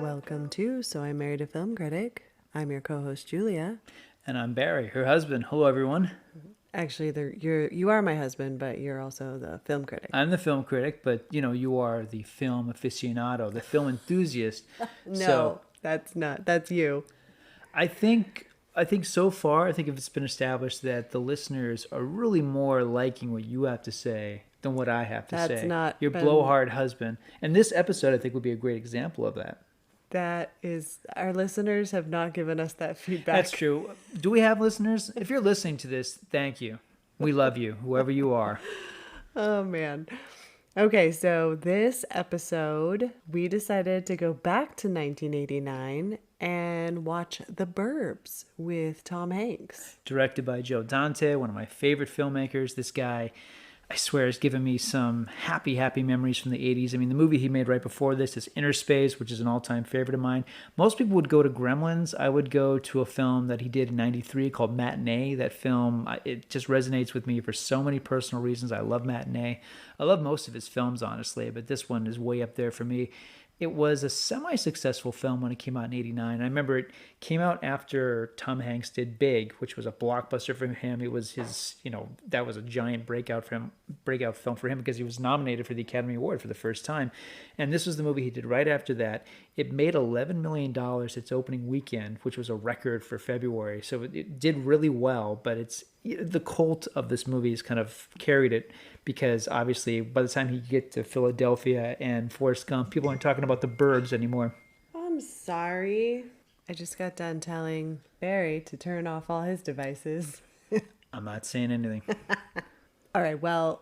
Welcome to So I Married a Film Critic. I'm your co-host Julia. And I'm Barry, her husband. Hello, everyone. Actually, you are my husband, but you're also the film critic. I'm the film critic, but you are the film aficionado, the film enthusiast. No, that's not. That's you. I think so far, I think it's been established that the listeners are really more liking what you have to say than what I have to say. That's not Your been- blowhard husband. And this episode, I think, would be a great example of that. That is, our listeners have not given us that feedback. That's true. Do we have listeners? If you're listening to this, thank you. We love you, whoever you are. Oh, man. Okay, so this episode, we decided to go back to 1989 and watch The Burbs with Tom Hanks. Directed by Dante, one of my favorite filmmakers. This guy, I swear, has given me some happy memories from the 80s. I mean, the movie he made right before this is Inner Space, which is an all-time favorite of mine. Most people would go to Gremlins. I would go to a film that he did in 93 called Matinee. That film, it just resonates with me for so many personal reasons. I love Matinee. I love most of his films, honestly, but this one is way up there for me. It was a semi-successful film when it came out in 89. I remember it came out after Tom Hanks did Big, which was a blockbuster for him. It was his, that was a giant breakout film for him because he was nominated for the Academy Award for the first time. And this was the movie he did right after that. It made $11 million its opening weekend, which was a record for February. So it did really well, but the cult of this movie has kind of carried it because obviously by the time you get to Philadelphia and Forrest Gump, people aren't talking about the Burbs anymore. I'm sorry. I just got done telling Barry to turn off all his devices. I'm not saying anything. All right, well,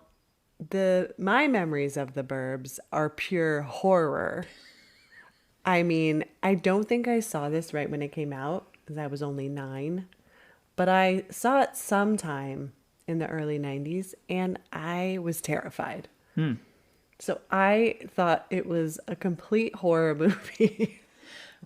my memories of The Burbs are pure horror. I mean, I don't think I saw this right when it came out because I was only 9. But I saw it sometime in the early 90s and I was terrified. So I thought it was a complete horror movie.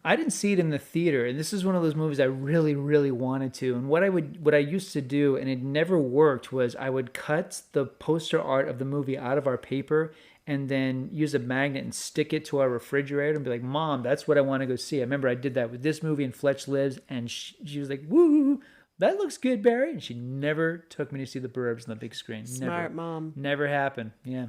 I didn't see it in the theater, and this is one of those movies I really, really wanted to. And what I used to do, and it never worked, was I would cut the poster art of the movie out of our paper and then use a magnet and stick it to our refrigerator and be like, "Mom, that's what I want to go see." I remember I did that with this movie and Fletch Lives, and she was like, "Woo, that looks good, Barry." And she never took me to see The Burbs on the big screen. Smart mom. Never happened. Yeah.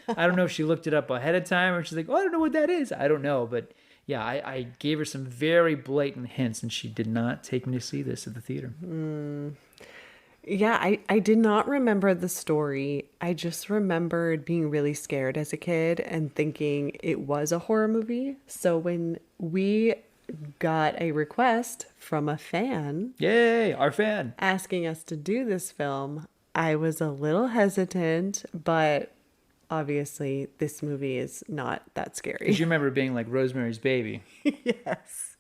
I don't know if she looked it up ahead of time or she's like, "Oh, I don't know what that is." I don't know, but yeah, I gave her some very blatant hints, and she did not take me to see this at the theater. Yeah, I did not remember the story. I just remembered being really scared as a kid and thinking it was a horror movie. So when we got a request from a fan, Yay, our fan. asking us to do this film, I was a little hesitant, but obviously this movie is not that scary. Because you remember being like Rosemary's Baby. Yes.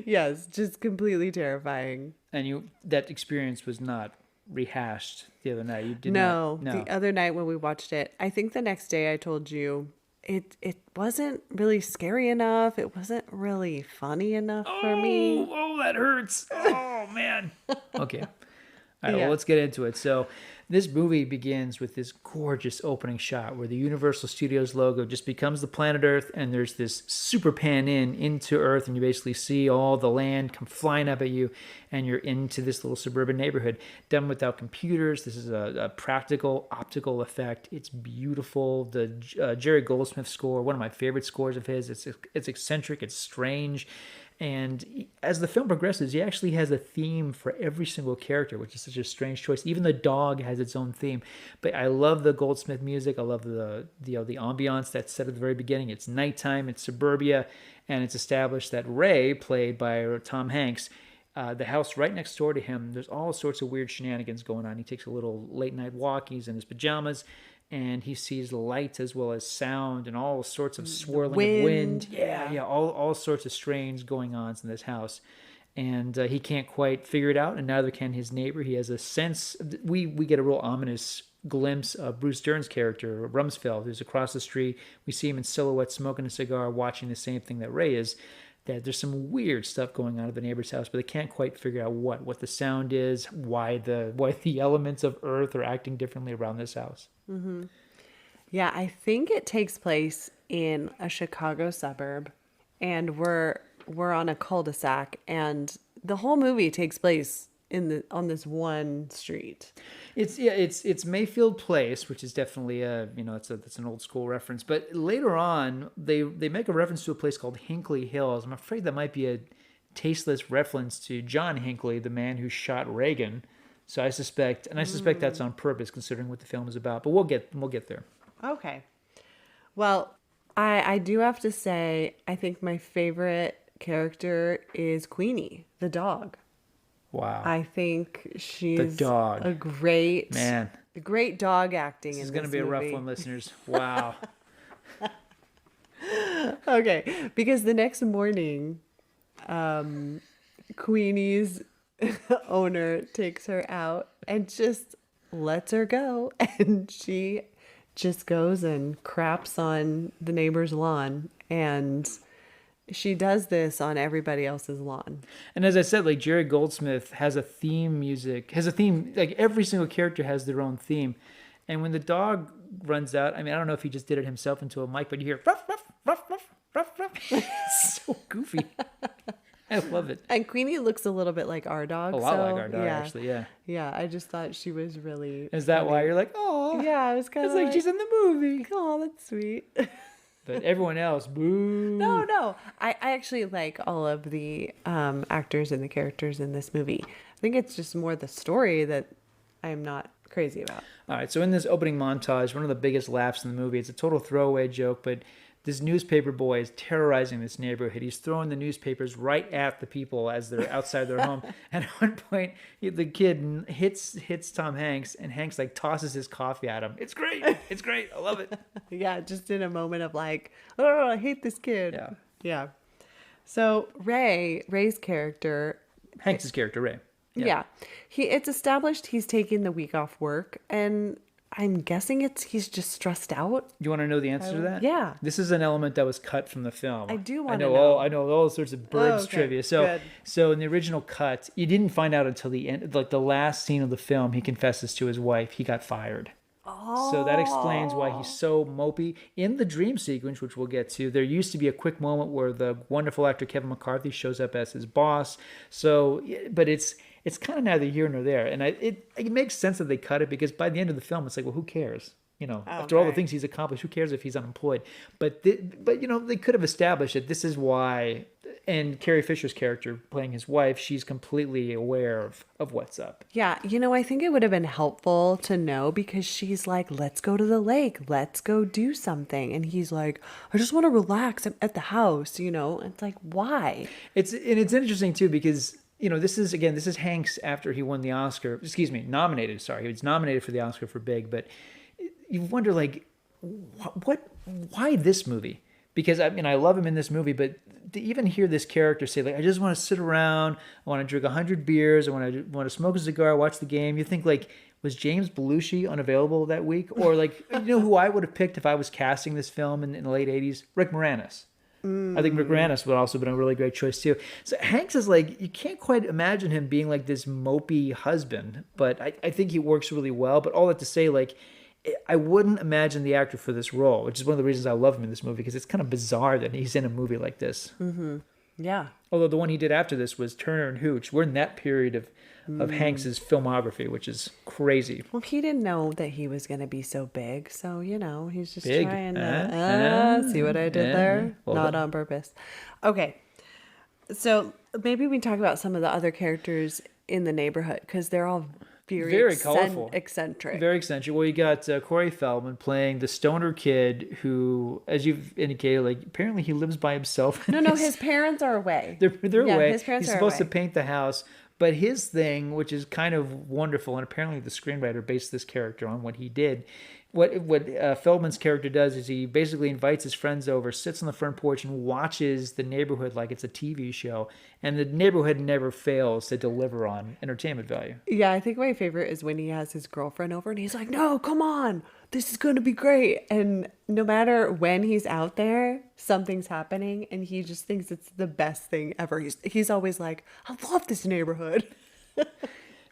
Yes, just completely terrifying. And that experience was not rehashed the other night. You did No, not. the other night when we watched it, I think the next day I told you it wasn't really scary enough. It wasn't really funny enough for me. Oh, that hurts. Oh, man. Okay. All right, Yeah. well, let's get into it. So this movie begins with this gorgeous opening shot where the Universal Studios logo just becomes the planet Earth, and there's this super pan into Earth, and you basically see all the land come flying up at you, and you're into this little suburban neighborhood done without computers. This is a practical optical effect. It's beautiful. The Jerry Goldsmith score, one of my favorite scores of his. It's eccentric. It's strange. And as the film progresses, he actually has a theme for every single character, which is such a strange choice. Even the dog has its own theme. But I love the Goldsmith music. I love the ambiance that's set at the very beginning. It's nighttime, it's suburbia, and it's established that Ray, played by Tom Hanks, the house right next door to him, there's all sorts of weird shenanigans going on. He takes a little late night walk. He's in his pajamas, and he sees light as well as sound and all sorts of swirling of wind. Yeah, all sorts of strange going on in this house. And he can't quite figure it out, and neither can his neighbor. He has a sense. We get a real ominous glimpse of Bruce Dern's character, Rumsfeld, who's across the street. We see him in silhouette smoking a cigar, watching the same thing that Ray is. That there's some weird stuff going on at the neighbor's house, but they can't quite figure out what the sound is, why the elements of Earth are acting differently around this house. Yeah, I think it takes place in a Chicago suburb. and we're on a cul-de-sac, and the whole movie takes place on this one street. It's Mayfield Place, which is definitely that's an old school reference. But later on, they make a reference to a place called Hinckley Hills. I'm afraid that might be a tasteless reference to John Hinckley, the man who shot Reagan. So I suspect that's on purpose, considering what the film is about. But we'll get there. Okay. Well, I do have to say, I think my favorite character is Queenie, the dog. Wow. I think she's the dog. a great dog acting. This is going to be a rough one, listeners. Wow. Okay, because the next morning, Queenie's owner takes her out and just lets her go, and she just goes and craps on the neighbor's lawn, and she does this on everybody else's lawn. And as I said, like Jerry Goldsmith has a theme, like every single character has their own theme. And when the dog runs out, I mean, I don't know if he just did it himself into a mic, but you hear ruff, ruff, ruff, ruff, ruff, ruff. It's so goofy. I love it. And Queenie looks a little bit like our dog. A lot like our dog, actually, yeah. Yeah, I just thought she was really Is that funny. why you're like, oh? Yeah, I was kind of like she's in the movie. Oh, that's sweet. But everyone else, boo. No. I actually like all of the actors and the characters in this movie. I think it's just more the story that I'm not crazy about. All right, so in this opening montage, one of the biggest laughs in the movie, it's a total throwaway joke, but this newspaper boy is terrorizing this neighborhood. He's throwing the newspapers right at the people as they're outside their home. And at one point, the kid hits Tom Hanks, and Hanks like tosses his coffee at him. It's great. It's great. I love it. Yeah, just in a moment of like, oh, I hate this kid. Yeah. So Ray's character, Hanks's character, Ray. Yeah. It's established he's taking the week off work, and I'm guessing he's just stressed out. You want to know the answer to that? Yeah. This is an element that was cut from the film. I do want to know. I know all sorts of Burbs trivia. So in the original cut, you didn't find out until the end, like the last scene of the film, he confesses to his wife he got fired. So that explains why he's so mopey. In the dream sequence, which we'll get to, there used to be a quick moment where the wonderful actor Kevin McCarthy shows up as his boss. So, but it's kind of neither here nor there. And it makes sense that they cut it, because by the end of the film, it's like, well, who cares? After all the things he's accomplished, who cares if he's unemployed? But they could have established that this is why. And Carrie Fisher's character playing his wife, she's completely aware of what's up. Yeah, I think it would have been helpful to know, because she's like, let's go to the lake. Let's go do something. And he's like, I just want to relax at the house, It's like, why? It's interesting, too, because this is Hanks after he won the Oscar. Nominated. Sorry, he was nominated for the Oscar for Big. But you wonder, like, why this movie? Because I love him in this movie, but to even hear this character say, like, I just want to sit around, I want to drink 100 beers, I want to smoke a cigar, watch the game. You think, like, was James Belushi unavailable that week? Or, like, who I would have picked if I was casting this film in the late 80s? Rick Moranis. I think Rick Moranis would also have been a really great choice too. So Hanks is like, you can't quite imagine him being like this mopey husband, but I think he works really well. But all that to say, like, I wouldn't imagine the actor for this role, which is one of the reasons I love him in this movie, because it's kind of bizarre that he's in a movie like this. Mm-hmm. Yeah. Although the one he did after this was Turner and Hooch. We're in that period of Hanks's filmography, which is crazy. Well, he didn't know that he was going to be so big, so he's just big. Trying to see what I did there. Well Not done. on purpose. Okay, so maybe we talk about some of the other characters in the neighborhood, because they're all very colorful, eccentric. Very eccentric. Well, you got Corey Feldman playing the stoner kid who, as you've indicated, like apparently he lives by himself. No, his parents are away. They're away. His parents He's are supposed away. to paint the house, but his thing, which is kind of wonderful, and apparently the screenwriter based this character on what he did. What Feldman's character does is he basically invites his friends over, sits on the front porch, and watches the neighborhood like it's a TV show. And the neighborhood never fails to deliver on entertainment value. Yeah, I think my favorite is when he has his girlfriend over and he's like, no, come on, this is going to be great. And no matter when he's out there, something's happening and he just thinks it's the best thing ever. He's always like, I love this neighborhood.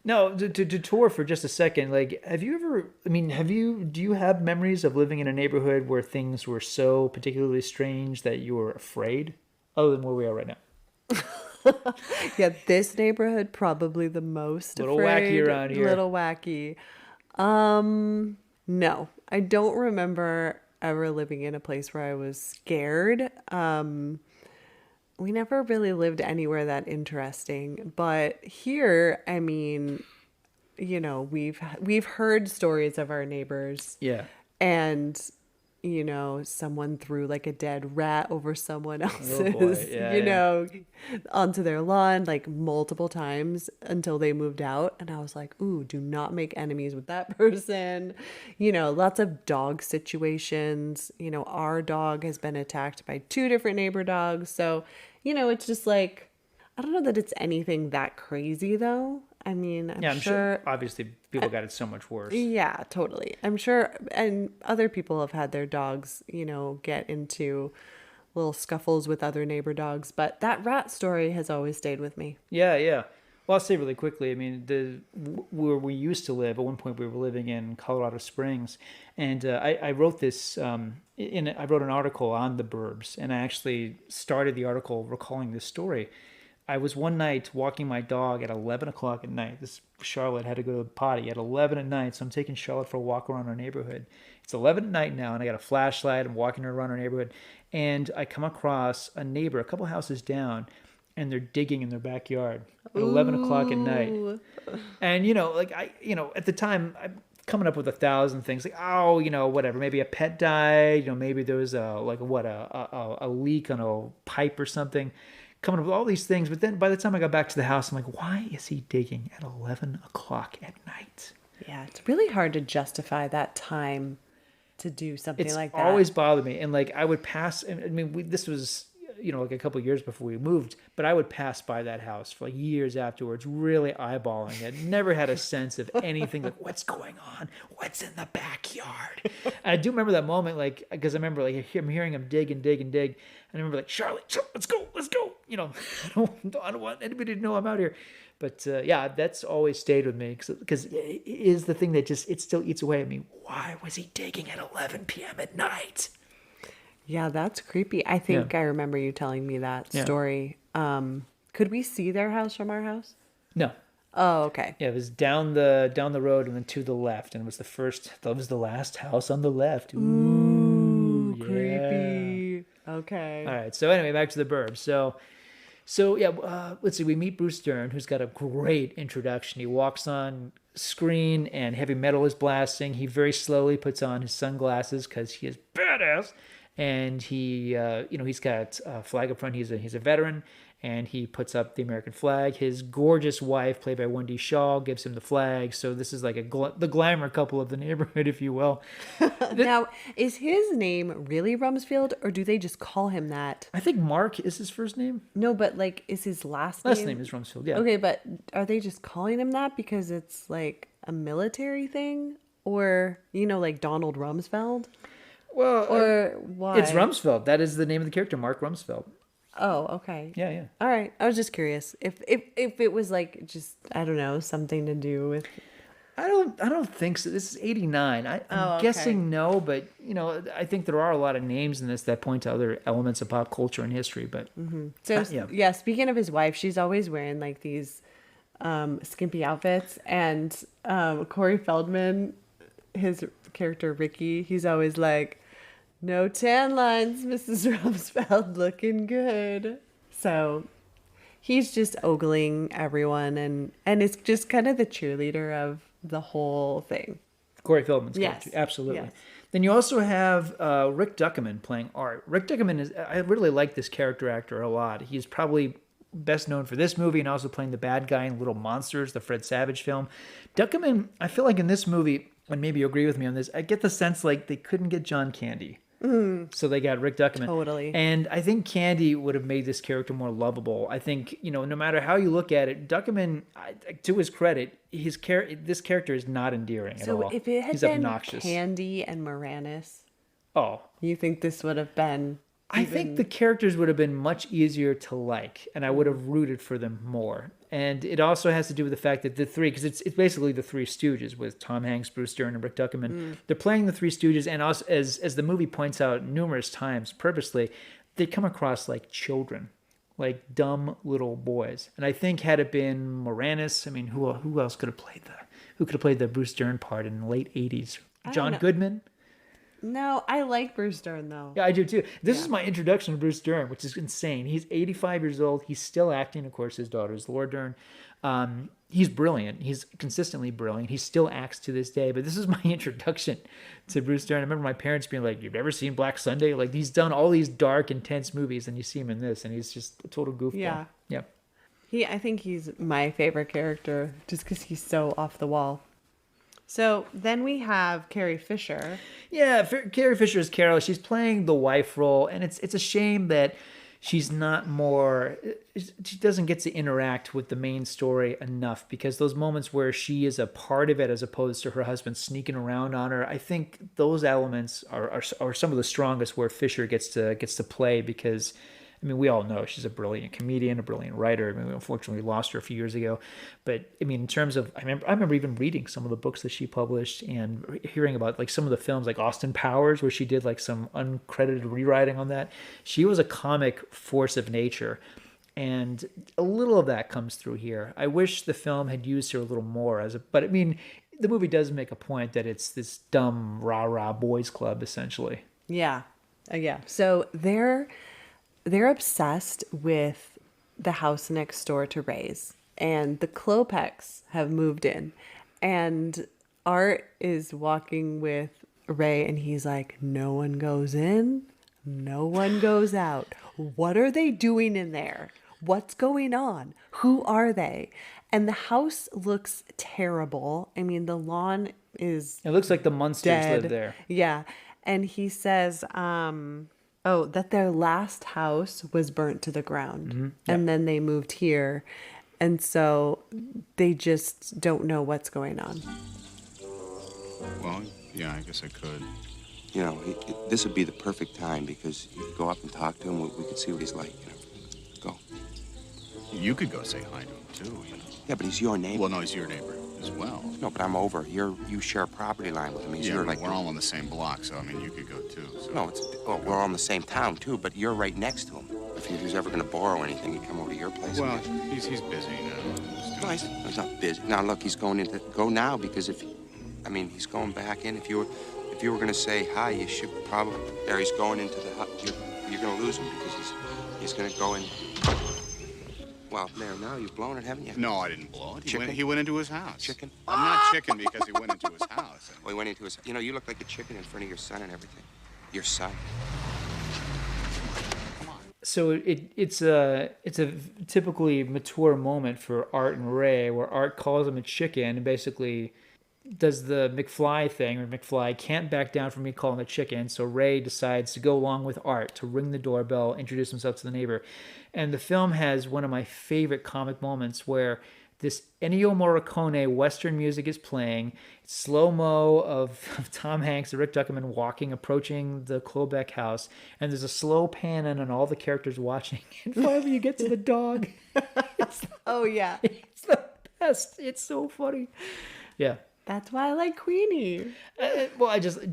No, to tour for just a second, like, do you have memories of living in a neighborhood where things were so particularly strange that you were afraid? other than where we are right now. Yeah, this neighborhood probably the most A little wacky afraid. around here. Little wacky. No, I don't remember ever living in a place where I was scared. We never really lived anywhere that interesting, but here, I mean, we've heard stories of our neighbors, Yeah. and someone threw like a dead rat over someone Oh boy. else's, Yeah, yeah. onto their lawn like multiple times until they moved out. And I was like, ooh, do not make enemies with that person. Lots of dog situations. Our dog has been attacked by two different neighbor dogs. So, it's just like, I don't know that it's anything that crazy though. I mean, I'm Yeah, I'm sure. sure. Obviously, people got it so much worse. Yeah, totally. I'm sure, and other people have had their dogs, get into little scuffles with other neighbor dogs, but that rat story has always stayed with me. Yeah, yeah. Well, I'll say really quickly. I mean, where we used to live at one point, we were living in Colorado Springs, and I wrote this. I wrote an article on the Burbs, and I actually started the article recalling this story. I was one night walking my dog at 11 o'clock at night. This Charlotte had to go to the potty at 11 at night, so I'm taking Charlotte for a walk around our neighborhood. It's 11 at night now, and I got a flashlight. I'm walking her around our neighborhood, and I come across a neighbor a couple houses down, and they're digging in their backyard at 11 o'clock at night. Ooh. And, at the time, I'm coming up with 1,000 things like, oh, whatever. Maybe a pet died. Maybe there was a leak on a pipe or something. Coming up with all these things. But then by the time I got back to the house, I'm like, why is he digging at 11 o'clock at night? Yeah, it's really hard to justify that time to do something It's like that. always bothered me. And like I would pass, I mean, this was, like a couple of years before we moved, but I would pass by that house for like years afterwards, really eyeballing it. Never had a sense of anything like what's going on, what's in the backyard. And I do remember that moment, like, because I remember like I'm hearing him dig and dig and dig. And I remember like, Charlotte, let's go. I don't want anybody to know I'm out here. But yeah, that's always stayed with me because it is the thing that it still eats away at me. Why was he digging at 11 p.m. at night? Yeah, that's creepy. I think Yeah. I remember you telling me that Yeah. story. Could we see their house from our house? No. Oh, okay. Yeah, it was down the road and then to the left, and it was that was the last house on the left. Ooh, yeah. Creepy. Okay. All right. So anyway, back to the Burbs. So yeah, let's see. We meet Bruce Dern, who's got a great introduction. He walks on screen, and heavy metal is blasting. He very slowly puts on his sunglasses because he is badass, and he's got a flag up front. He's a veteran, and he puts up the American flag. His gorgeous wife, played by Wendy Shaw, gives him the flag. So this is like the glamour couple of the neighborhood, if you will. Now, is his name really Rumsfeld, or do they just call him that? I think Mark is his first name. No, but like, is his last name? Last name is Rumsfeld. Yeah. Okay, but are they just calling him that because it's like a military thing? Or, like Donald Rumsfeld? Well, Or why? it's Rumsfeld. That is the name of the character, Mark Rumsfeld. Oh, okay. Yeah, yeah. All right. I was just curious if it was like just, I don't know, something to do with. I don't think so. This is 89. I'm okay. guessing no, but I think there are a lot of names in this that point to other elements of pop culture and history. But So yeah. yeah, speaking of his wife, she's always wearing like these skimpy outfits, and Corey Feldman, his character Ricky, he's always like, "No tan lines, Mrs. Rumsfeld, looking good." So he's just ogling everyone, and it's just kind of the cheerleader of the whole thing. Corey Feldman's Yes. character, absolutely. Yes. Then you also have Rick Duckerman playing Art. Rick Duckerman I really like this character actor a lot. He's probably best known for this movie and also playing the bad guy in Little Monsters, the Fred Savage film. Duckerman, I feel like in this movie, and maybe you agree with me on this, I get the sense like they couldn't get John Candy. So they got Rick Duckerman. Totally. And I think Candy would have made this character more lovable. I think, no matter how you look at it, Duckerman, to his credit, this character is not endearing at So all. if it had He's been obnoxious. Candy and Moranis, Oh, you think this would have been? I think the characters would have been much easier to like, and I would have rooted for them more. And it also has to do with the fact that the three, because it's basically the Three Stooges with Tom Hanks, Bruce Dern, and Rick Duckerman. They're playing the Three Stooges, and also, as the movie points out numerous times purposely, they come across like children, like dumb little boys. And I think had it been Moranis, I mean, who else could have played the Bruce Dern part in the late '80s? I don't John know. Goodman. No, I like Bruce Dern though. Yeah, I do too. This Yeah. is my introduction to Bruce Dern, which is insane. He's 85 years old. He's still acting. Of course, his daughter is Laura Dern. He's brilliant. He's consistently brilliant. He still acts to this day. But this is my introduction to Bruce Dern. I remember my parents being like, "You've never seen Black Sunday?" Like he's done all these dark, intense movies, and you see him in this, and he's just a total goofball. Yeah. Yeah. I think he's my favorite character just because he's so off the wall. So then we have Carrie Fisher. Yeah, Carrie Fisher is Carol. She's playing the wife role, and it's a shame that she's not more. She doesn't get to interact with the main story enough because those moments where she is a part of it, as opposed to her husband sneaking around on her, I think those elements are some of the strongest where Fisher gets to play because. I mean, we all know she's a brilliant comedian, a brilliant writer. I mean, we unfortunately lost her a few years ago. But, I mean, in terms of, I remember even reading some of the books that she published and hearing about, like, some of the films, like Austin Powers, where she did, like, some uncredited rewriting on that. She was a comic force of nature. And a little of that comes through here. I wish the film had used her a little more but, I mean, the movie does make a point that it's this dumb, rah-rah boys club, essentially. Yeah. Yeah. So they're obsessed with the house next door to Ray's, and the Klopeks have moved in, and Art is walking with Ray, and he's like, no one goes in, no one goes out. What are they doing in there? What's going on? Who are they? And the house looks terrible. I mean, the lawn is It looks like the Munsters dead. live there. Yeah. And he says, that their last house was burnt to the ground. Mm-hmm. And then they moved here. And so they just don't know what's going on. Well, yeah, I guess I could. You know, this would be the perfect time because you could go up and talk to him. We could see what he's like, Go. You could go say hi to him, too, Yeah, but he's your neighbor. Well, no, he's your neighbor as well. No, but I'm over. You share a property line with him. He's Yeah, your, but like... we're all on the same block, so, I mean, you could go, too. So. No, we're all in the same town, too, but you're right next to him. If he was ever going to borrow anything, he'd come over to your place. Well, he's busy now. No, he's not busy. Now, look, he's going into... Go now, because he's going back in. If you were going to say hi, you should probably... There, he's going into the house. You're going to lose him because he's going to go in... Well, there, now you've blown it, haven't you? No, I didn't blow it. Chicken? He went into his house. Chicken? I'm not chicken because he went into his house. Well, he went into his... You look like a chicken in front of your son and everything. Your son. So it's a typically mature moment for Art and Ray, where Art calls him a chicken and basically does the McFly thing, or McFly can't back down from me calling him a chicken. So Ray decides to go along with Art to ring the doorbell, introduce himself to the neighbor, and the film has one of my favorite comic moments where this Ennio Morricone Western music is playing. It's slow-mo of Tom Hanks and Rick Duckerman approaching the Klobeck house. And there's a slow pan in on all the characters watching. And finally you get to the dog. Oh, yeah. It's the best. It's so funny. Yeah. That's why I like Queenie.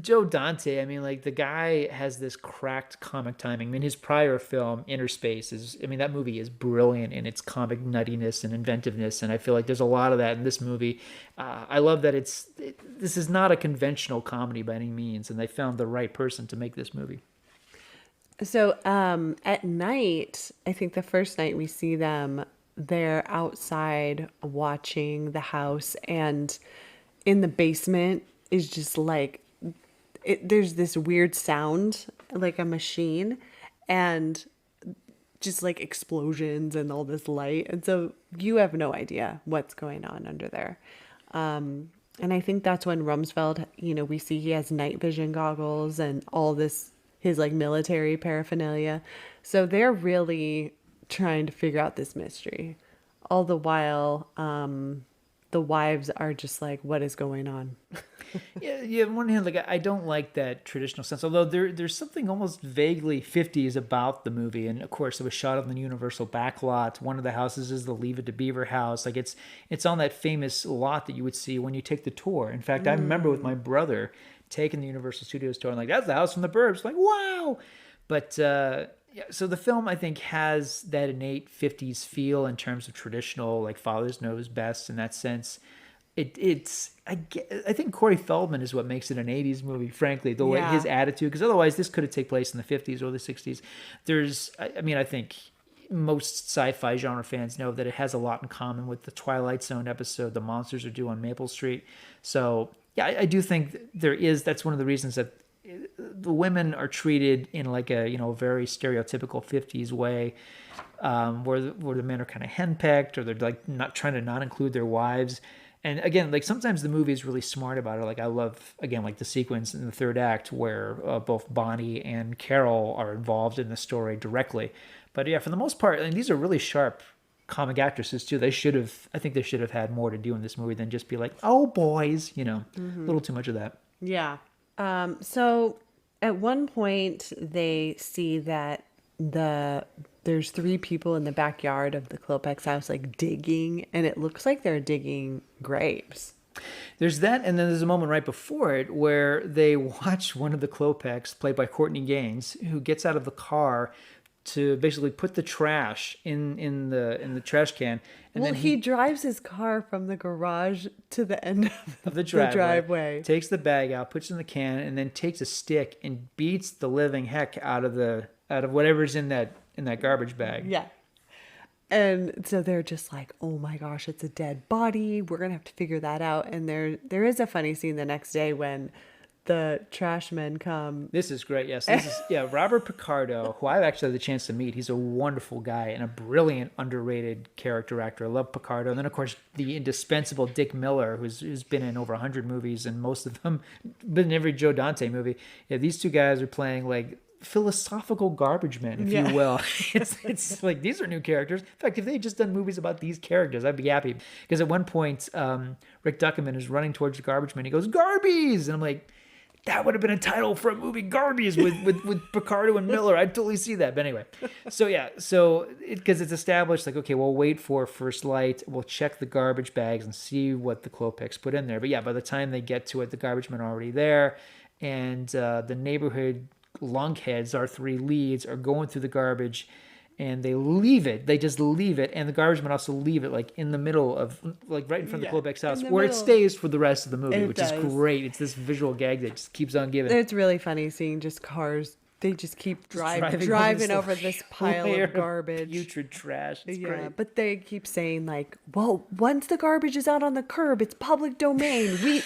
Joe Dante, I mean, like, the guy has this cracked comic timing. I mean, his prior film, Inner Space, that movie is brilliant in its comic nuttiness and inventiveness, and I feel like there's a lot of that in this movie. I love that this is not a conventional comedy by any means, and they found the right person to make this movie. So at night, I think the first night we see them, they're outside watching the house, and in the basement is just like, there's this weird sound, like a machine, and just like explosions and all this light. And so you have no idea what's going on under there. And I think that's when Rumsfeld, we see he has night vision goggles and all this, his like military paraphernalia. So they're really trying to figure out this mystery. All the while, the wives are just like, what is going on? Yeah, on one hand, like, I don't like that traditional sense, although there's something almost vaguely 50s about the movie. And of course, it was shot on the Universal backlot. One of the houses is the Leave It to Beaver house. Like, it's on that famous lot that you would see when you take the tour. In fact, I remember with my brother taking the Universal Studios tour and like, that's the house from the Burbs. Like, wow. But Yeah, so the film I think has that innate 50s feel in terms of traditional, like fathers knows best in that sense. I think Corey Feldman is what makes it an 80s movie, frankly, the way his Yeah. attitude, because otherwise this could have taken place in the 50s or the 60s. I mean, I think most sci-fi genre fans know that it has a lot in common with the Twilight Zone episode, The Monsters Are Due on Maple Street. So yeah, I do think that's one of the reasons that the women are treated in like a very stereotypical 50s way, where the men are kind of henpecked, or they're like not trying to not include their wives. And again, like sometimes the movie is really smart about it. Like I love, again, like the sequence in the third act where both Bonnie and Carol are involved in the story directly. But yeah, for the most part, and these are really sharp comic actresses too. I think they should have had more to do in this movie than just be like, oh boys, a little too much of that. Yeah. So at one point they see that there's three people in the backyard of the Klopek's house like digging, and it looks like they're digging grapes. There's that, and then there's a moment right before it where they watch one of the Klopeks, played by Courtney Gaines, who gets out of the car to basically put the trash in the trash can, and Well, then he drives his car from the garage to the end of the the driveway, takes the bag out, puts it in the can, and then takes a stick and beats the living heck out of whatever's in that garbage bag. Yeah. And so they're just like, oh my gosh, it's a dead body. We're going to have to figure that out. And there is a funny scene the next day when the trash men come. This is great. Yes. This is, Robert Picardo, who I've actually had the chance to meet. He's a wonderful guy and a brilliant, underrated character actor. I love Picardo. And then, of course, the indispensable Dick Miller, who's been in over 100 movies, and most of them been in every Joe Dante movie. Yeah, these two guys are playing like philosophical garbage men, if you will. It's like, these are new characters. In fact, if they had just done movies about these characters, I'd be happy. Because at one point, Rick Duckerman is running towards the garbage man. He goes, "Garbies!" And I'm like, that would have been a title for a movie, Garbies, with Picardo and Miller. I'd totally see that. But anyway, because it's established, like, okay, we'll wait for first light. We'll check the garbage bags and see what the Klopeks put in there. But yeah, by the time they get to it, the garbage men are already there. And the neighborhood lunkheads, our three leads, are going through the garbage, and they leave it. They just leave it, and the garbage men also leave it like in the middle of, like right in front of the Klopek's house, where it stays for the rest of the movie, which is great. It's this visual gag that just keeps on giving. It's really funny seeing just cars. They just keep driving over this pile of garbage. Putrid trash. It's great. But they keep saying like, well, once the garbage is out on the curb, it's public domain. We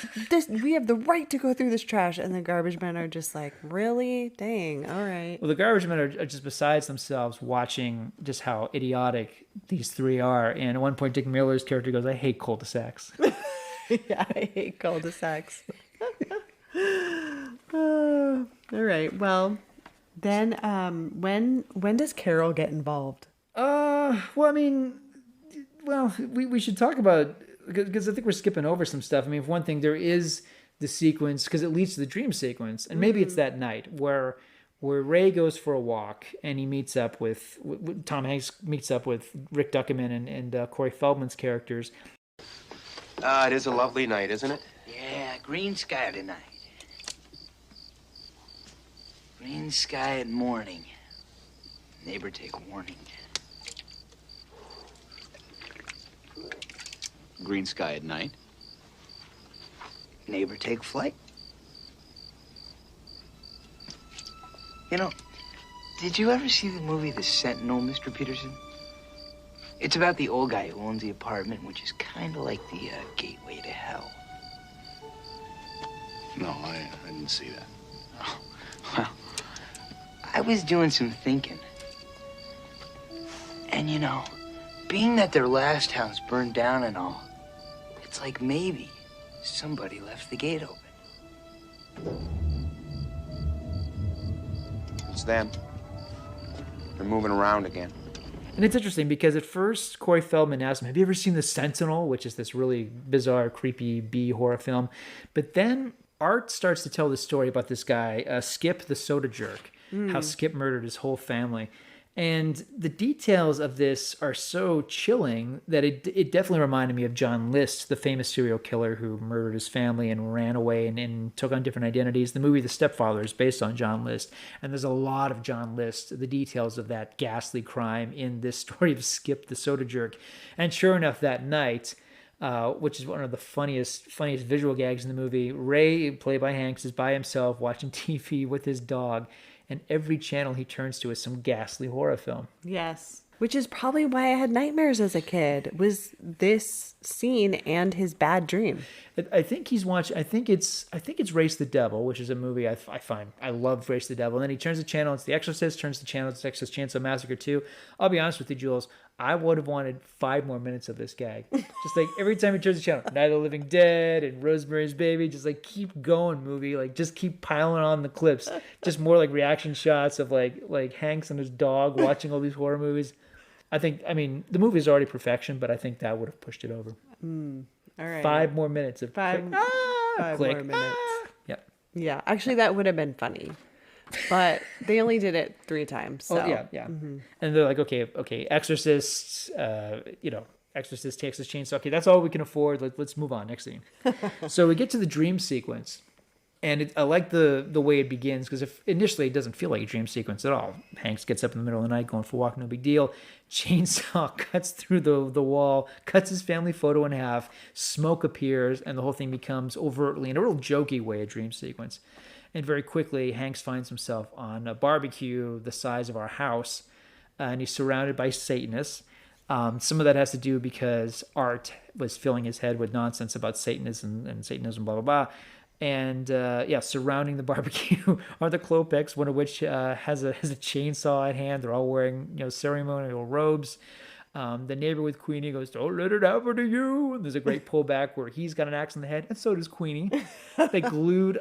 have the right to go through this trash. And the garbage men are just like, really? Dang, all right. Well, the garbage men are just besides themselves watching just how idiotic these three are. And at one point, Dick Miller's character goes, "I hate cul-de-sacs." Yeah, I hate cul-de-sacs. All right, well... Then, when does Carol get involved? We should talk about, because I think we're skipping over some stuff. I mean, for one thing, there is the sequence, because it leads to the dream sequence, and maybe it's that night where Ray goes for a walk and he meets up with Tom Hanks meets up with Rick Duckerman and Corey Feldman's characters. It is a lovely night, isn't it? Yeah, green sky tonight. Green sky at morning. Neighbor take warning. Green sky at night. Neighbor take flight. You know, did you ever see the movie The Sentinel, Mr. Peterson? It's about the old guy who owns the apartment, which is kind of like the gateway to hell. No, I didn't see that. Oh, well, I was doing some thinking. And you know, being that their last house burned down and all, it's like maybe somebody left the gate open. It's them. They're moving around again. And it's interesting because at first Corey Feldman asked him, "Have you ever seen The Sentinel?" which is this really bizarre, creepy B horror film. But then Art starts to tell the story about this guy, Skip the Soda Jerk, how Skip murdered his whole family. And the details of this are so chilling that it definitely reminded me of John List, the famous serial killer who murdered his family and ran away and took on different identities. The movie The Stepfather is based on John List, and there's a lot of John List, the details of that ghastly crime in this story of Skip the Soda Jerk. And sure enough, that night, which is one of the funniest visual gags in the movie, Ray, played by Hanks, is by himself watching TV with his dog, and every channel he turns to is some ghastly horror film. Yes. Which is probably why I had nightmares as a kid, was this scene and his bad dream. I think he's watching. I think it's Race the Devil, which is a movie I find I love Race the Devil. And then he turns the channel. It's The Exorcist. Turns the channel. It's Texas Chainsaw Massacre 2. I'll be honest with you, Jules. I would have wanted 5 more minutes of this gag. Just like every time he turns the channel, Night of the Living Dead and Rosemary's Baby. Just like keep going, movie. Like just keep piling on the clips. Just more like reaction shots of like Hanks and his dog watching all these horror movies. I mean, the movie is already perfection, but I think that would have pushed it over. All right. 5 more minutes of Five click, more minutes. Yep. Yeah, actually, that would have been funny. But they only did it 3 times. So. Oh, yeah. And they're like, okay, Exorcist, Exorcist, Texas Chainsaw. Okay, that's all we can afford. Let's move on. Next scene. So we get to the dream sequence. And I like the way it begins, because if initially it doesn't feel like a dream sequence at all. Hanks gets up in the middle of the night going for a walk, no big deal. Chainsaw cuts through the wall, cuts his family photo in half, smoke appears, and the whole thing becomes overtly, in a real jokey way, a dream sequence. And very quickly, Hanks finds himself on a barbecue the size of our house, and he's surrounded by Satanists. Some of that has to do because Art was filling his head with nonsense about Satanism and Satanism, blah, blah, blah. And surrounding the barbecue are the Klopeks, one of which has a chainsaw at hand. They're all wearing ceremonial robes. The neighbor with Queenie goes, "Don't let it happen to you." And there's a great pullback where he's got an axe in the head, and so does Queenie. They glued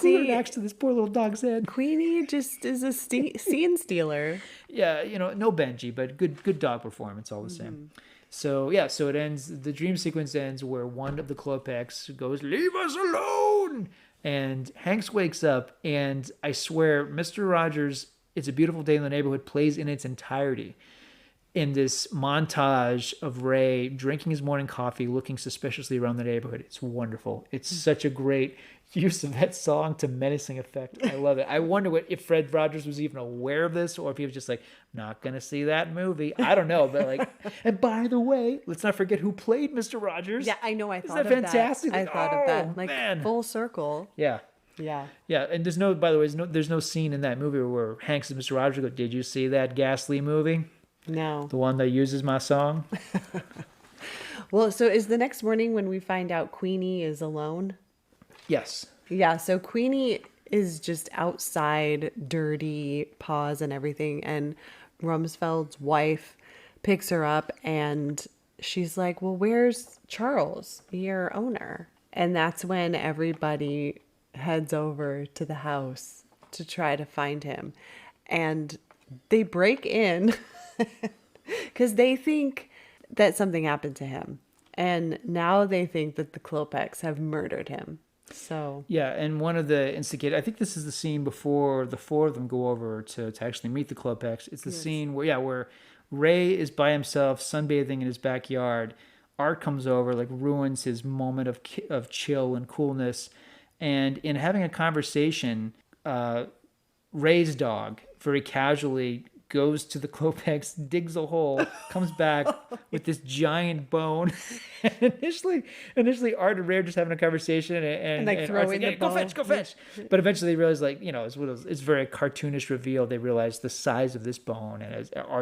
an axe to this poor little dog's head. Queenie just is a scene stealer. Yeah, no Benji, but good dog performance all the same. So it ends. The dream sequence ends where one of the Klopeks goes, "Leave us alone," and Hanks wakes up, and I swear, Mr. Rogers' "It's a Beautiful Day in the Neighborhood" plays in its entirety in this montage of Ray drinking his morning coffee, looking suspiciously around the neighborhood. It's wonderful. It's such a great use of that song to menacing effect. I love it. I wonder if Fred Rogers was even aware of this, or if he was just like, not going to see that movie. I don't know. But and by the way, let's not forget who played Mr. Rogers. Yeah, I know. I thought Isn't that of fantastic? that. I thought of that. Like, man. full circle. Yeah. Yeah. Yeah, and there's no scene in that movie where Hanks and Mr. Rogers go, "Did you see that ghastly movie? No. The one that uses my song?" Well, so is the next morning when we find out Queenie is alone? Yes. Yeah, so Queenie is just outside, dirty, paws and everything, and Rumsfeld's wife picks her up, and she's like, "Well, where's Charles, your owner?" And that's when everybody heads over to the house to try to find him. And they break in because they think that something happened to him. And now they think that the Klopeks have murdered him. So Yeah, and one of the instigators, I think this is the scene before the 4 of them go over to actually meet the Klopeks. It's the scene where Ray is by himself sunbathing in his backyard. Art comes over, ruins his moment of chill and coolness. And in having a conversation, Ray's dog very casually goes to the Klopeks, digs a hole, comes back with this giant bone. And initially Art and Ray are just having a conversation and throwing the bone. Go fetch. But eventually they realize, it's very cartoonish reveal. They realize the size of this bone, and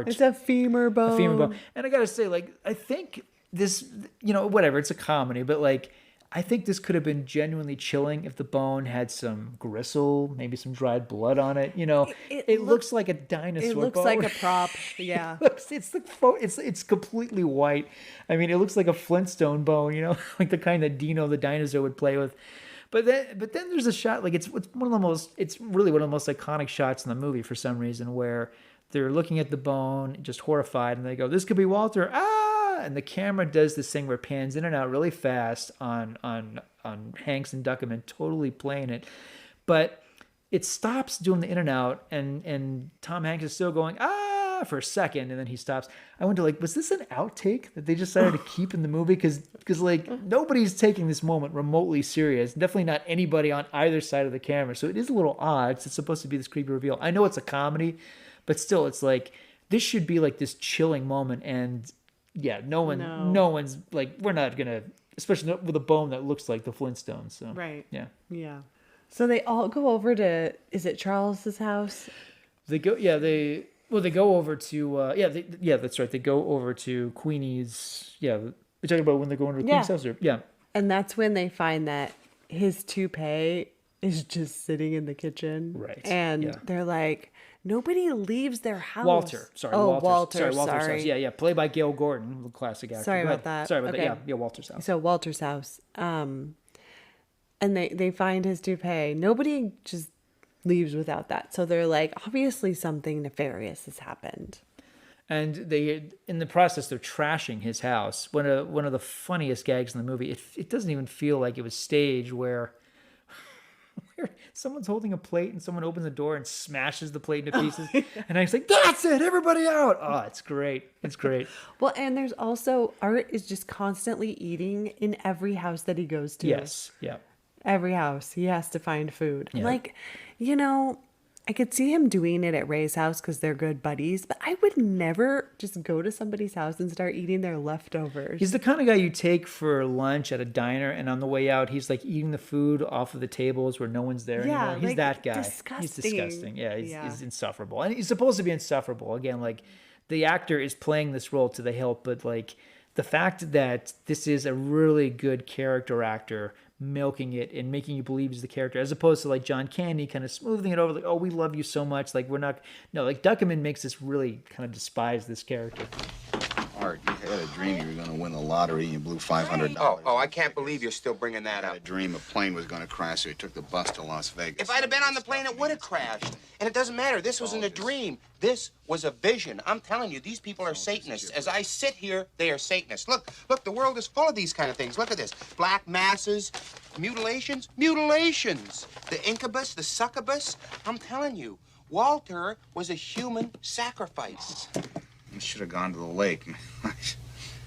it's a femur bone. A femur bone. And I gotta say, I think this, whatever, it's a comedy, but I think this could have been genuinely chilling if the bone had some gristle, maybe some dried blood on it. It looks like a dinosaur. It looks bone. like a prop. Yeah. It's completely white. I mean, it looks like a Flintstone bone. Like the kind that Dino the dinosaur would play with. But then there's a shot, it's really one of the most iconic shots in the movie for some reason, where they're looking at the bone, just horrified, and they go, "This could be Walter." And the camera does this thing where it pans in and out really fast on Hanks and Duckerman totally playing it. But it stops doing the in and out, and Tom Hanks is still going, for a second, and then he stops. I wonder, like, was this an outtake that they just decided to keep in the movie? Because like, nobody's taking this moment remotely serious. Definitely not anybody on either side of the camera. So it is a little odd. It's supposed to be this creepy reveal. I know it's a comedy, but still, it's like, this should be like this chilling moment. And yeah, no one's like, we're not going to, especially with a bone that looks like the Flintstones. So, Right. Yeah. Yeah. So they all go over to, is it Charles's house? They go, yeah, they go over to, that's right. They go over to Queenie's, we're talking about when they're going to Queenie's house, or, And that's when they find that his toupee is just sitting in the kitchen. Right. And they're like, nobody leaves their house. Walter. Walter's house. sorry. Yeah, played by Gail Gordon, the classic actor. Sorry Go about ahead. that. Sorry about Okay. that. Yeah, Walter's house. So Walter's house. And they find his toupee. Nobody just leaves without that. So they're like, obviously something nefarious has happened. And they, in the process, they're trashing his house. One of the funniest gags in the movie. It doesn't even feel like it was staged, where someone's holding a plate and someone opens the door and smashes the plate into pieces. And I was like, that's it, everybody out. Oh, it's great. It's great. Well, and there's also, Art is just constantly eating in every house that he goes to. Yes. Yeah. Every house. He has to find food. Yeah. Like, I could see him doing it at Ray's house because they're good buddies, but I would never just go to somebody's house and start eating their leftovers. He's the kind of guy you take for lunch at a diner, and on the way out, he's like eating the food off of the tables where no one's there anymore. He's like, that guy. disgusting. He's disgusting. Yeah, he's insufferable. And he's supposed to be insufferable. Again, like, the actor is playing this role to the hilt, but like, the fact that this is a really good character actor milking it and making you believe he's the character, as opposed to like John Candy kind of smoothing it over, like, oh, we love you so much, like, we're not, no, like, Duckerman makes us really kind of despise this character. Art, you had a dream you were going to win the lottery and you blew $500. Oh, I can't believe you're still bringing that I had up. a dream a plane was going to crash, so you took the bus to Las Vegas. If I'd have been on the plane, it would have crashed. And it doesn't matter. This wasn't a dream. This was a vision. I'm telling you, these people are Satanists. As I sit here, they are Satanists. Look, the world is full of these kind of things. Look at this. Black masses, mutilations. The incubus, the succubus. I'm telling you, Walter was a human sacrifice. You should have gone to the lake.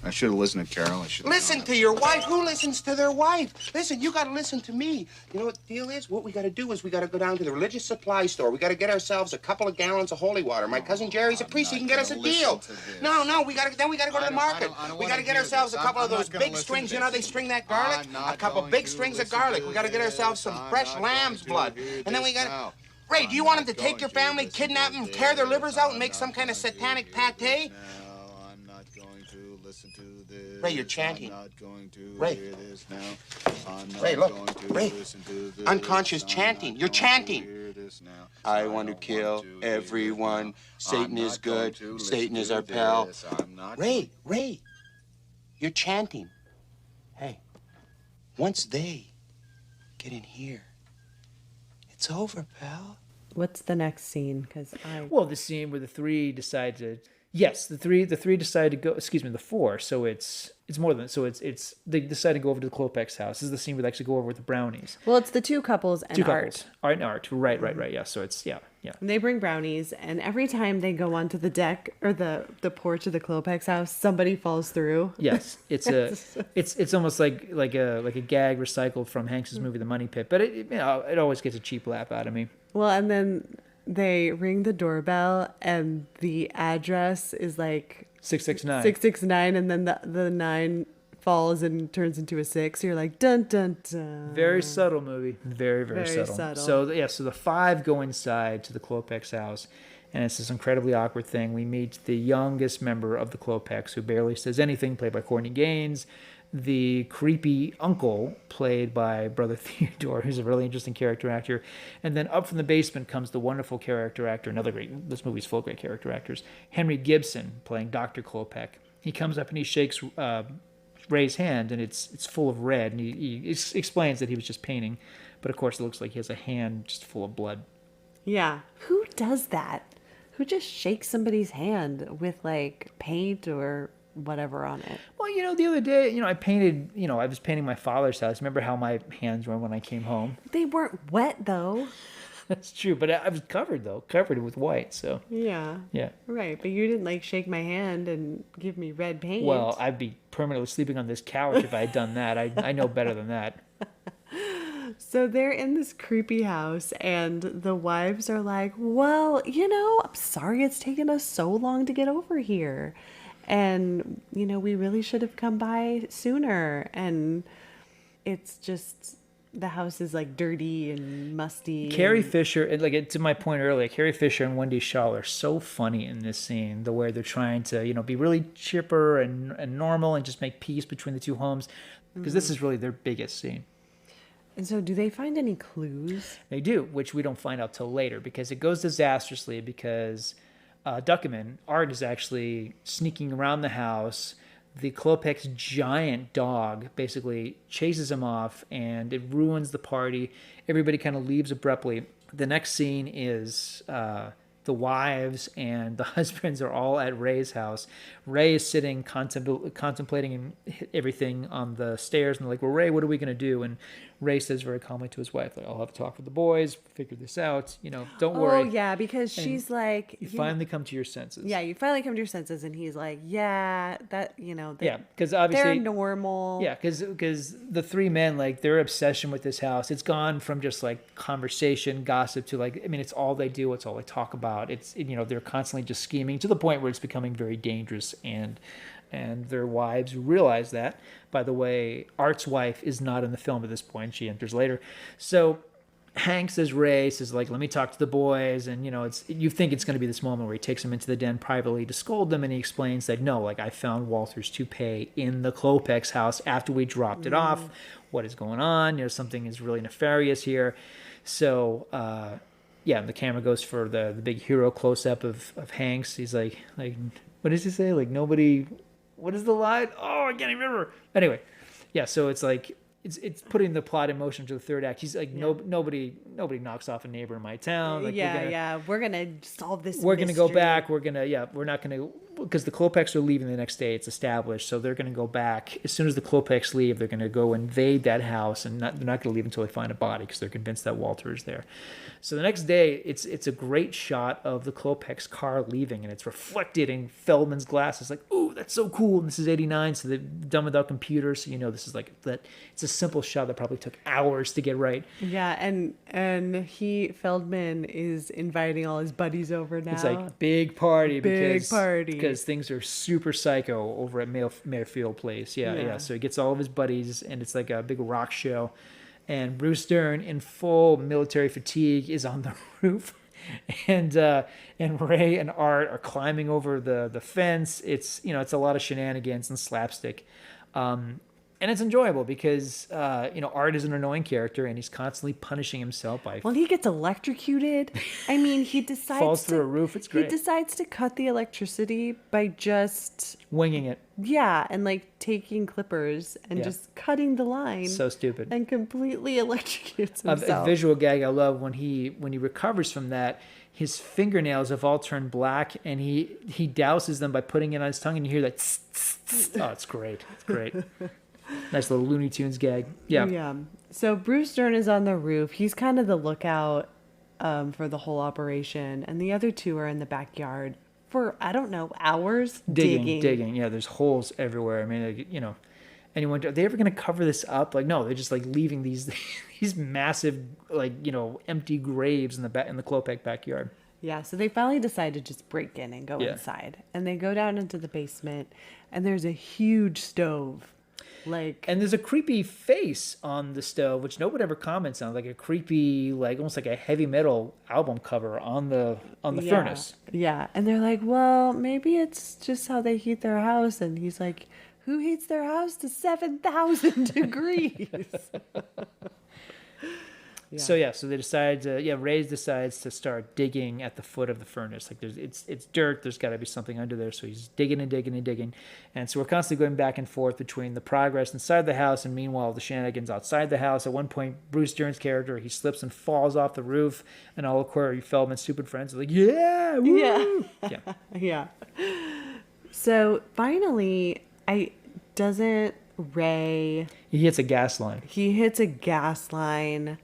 I should have listened to Carol. Listen to your wife. Who listens to their wife? Listen, you got to listen to me. You know what the deal is? What we got to do is we got to go down to the religious supply store. We got to get ourselves a couple of gallons of holy water. My cousin Jerry's a priest. He can get us a deal. No, we got to go to the market. We got to get ourselves a couple of those big strings. You know they string that garlic? A couple big strings of garlic. We got to get ourselves some fresh lamb's blood. And then we got Ray, do you want him to take your family, kidnap them, tear their livers out, and make some kind of satanic pate? Ray, you're chanting. Ray. Ray, look. Ray. Unconscious chanting. You're chanting. I want to kill everyone. Satan is good. Satan is our pal. Ray. You're chanting. Hey, once they get in here, it's over, pal. What's the next scene? Well, the scene where the three decide to, the three decide to go, the four, so it's more than, so it's they decide to go over to the Klopek's house. This is the scene where they actually go over with the brownies. Well, it's the two couples and Art. Art, right, yeah, so it's, yeah. And they bring brownies, and every time they go onto the deck or the porch of the Klopek's house, somebody falls through. Yes, it's almost like a gag recycled from Hanks's movie The Money Pit, but it always gets a cheap laugh out of me. Well, and then they ring the doorbell, and the address is like 669. 669, and then the 9 falls and turns into a 6. You're like, dun dun dun. Very subtle movie. Very, very, Very subtle. subtle. So the 5 go inside to the Klopek's house, and it's this incredibly awkward thing. We meet the youngest member of the Klopeks, who barely says anything, played by Courtney Gaines. The creepy uncle, played by Brother Theodore, who's a really interesting character actor. And then up from the basement comes the wonderful character actor, this movie's full of great character actors, Henry Gibson, playing Dr. Klopek. He comes up and he shakes Ray's hand, and it's full of red, and he explains that he was just painting, but of course it looks like he has a hand just full of blood. Yeah. Who does that? Who just shakes somebody's hand with like paint or whatever on it? Well, the other day, I painted, I was painting my father's house. Remember how my hands were when I came home? They weren't wet though. That's true, but I was covered with white. So Yeah. yeah. Right, but you didn't like shake my hand and give me red paint. Well, I'd be permanently sleeping on this couch if I had done that. I know better than that. So they're in this creepy house, and the wives are like, well, I'm sorry it's taken us so long to get over here. And, we really should have come by sooner. And it's just, the house is like dirty and musty. Carrie and- Fisher, and like to my point earlier, Carrie Fisher and Wendy Shaw are so funny in this scene. The way they're trying to, be really chipper and normal and just make peace between the two homes, because this is really their biggest scene. And so do they find any clues? They do, which we don't find out till later, because it goes disastrously, because Duckerman, Art, is actually sneaking around the house. The Klopek's giant dog basically chases him off, and it ruins the party. Everybody kind of leaves abruptly. The next scene is the wives and the husbands are all at Ray's house. Ray is sitting contemplating everything on the stairs, and they're like, well, Ray, what are we going to do? And Ray says very calmly to his wife, like, I'll have a talk with the boys, figure this out, don't worry. Oh, yeah, because she's like... You finally come to your senses. Yeah, you finally come to your senses, and he's like, yeah, that, Yeah, because obviously... they're normal. Yeah, because the three men, like, their obsession with this house, it's gone from just, like, conversation, gossip, to, like, I mean, it's all they do, it's all they talk about. It's, they're constantly just scheming to the point where it's becoming very dangerous, and their wives realize that. By the way, Art's wife is not in the film at this point. She enters later. So Hank says, Ray says, like, let me talk to the boys. And, you think it's going to be this moment where he takes them into the den privately to scold them. And he explains that, no, like, I found Walter's toupee in the Klopek's house after we dropped it off. What is going on? Something is really nefarious here. So, yeah, the camera goes for the big hero close-up of Hanks. He's like, what does he say? Like, nobody... What is the line? Oh, I can't even remember. Anyway, yeah, so it's like it's putting the plot in motion to the third act. He's like, nobody knocks off a neighbor in my town. Like, we're gonna solve this. We're gonna go mystery. back. We're not gonna, because the Klopeks are leaving the next day. It's established, so they're gonna go back as soon as the Klopeks leave. They're gonna go invade that house, and they're not gonna leave until they find a body, because they're convinced that Walter is there. So the next day, it's a great shot of the Klopeks car leaving, and it's reflected in Feldman's glasses. Like, ooh, that's so cool. And this is '89, so they've done without computers. So this is like that. It's a simple shot that probably took hours to get right. Yeah, and Feldman is inviting all his buddies over now. It's like big party party because things are super psycho over at Mayfield Place. Yeah. So he gets all of his buddies, and it's like a big rock show. And Bruce Dern, in full military fatigue, is on the roof, and Ray and Art are climbing over the fence. It's it's a lot of shenanigans and slapstick, and it's enjoyable because Art is an annoying character, and he's constantly punishing himself by he gets electrocuted. I mean, he decides falls through a roof. It's great. He decides to cut the electricity by just winging it. Yeah, and like taking clippers and just cutting the line. So stupid. And completely electrocutes himself. A visual gag I love when he recovers from that. His fingernails have all turned black, and he douses them by putting it on his tongue, and you hear that. Tss, tss, tss. Oh, it's great. It's great. Nice little Looney Tunes gag. Yeah. Yeah. So Bruce Dern is on the roof. He's kind of the lookout for the whole operation, and the other two are in the backyard for, I don't know, hours digging. Yeah, there's holes everywhere. I mean, like, anyone, are they ever going to cover this up? Like, no, they're just like leaving these massive, like, empty graves in the Klopek backyard. Yeah, so they finally decide to just break in and go inside. And they go down into the basement, and there's a huge stove. And there's a creepy face on the stove, which nobody ever comments on, like a creepy, like almost like a heavy metal album cover on the furnace. Yeah, and they're like, well, maybe it's just how they heat their house. And he's like, who heats their house to 7,000 degrees? So they decide to, Ray decides to start digging at the foot of the furnace. Like it's dirt. There's got to be something under there. So he's digging and digging and digging. And so we're constantly going back and forth between the progress inside the house and meanwhile the shenanigans outside the house. At one point, Bruce Dern's character, he slips and falls off the roof, and all of Corey Feldman's stupid friends are like, yeah, woo! Yeah. So finally, Ray... He hits a gas line. He hits a gas line.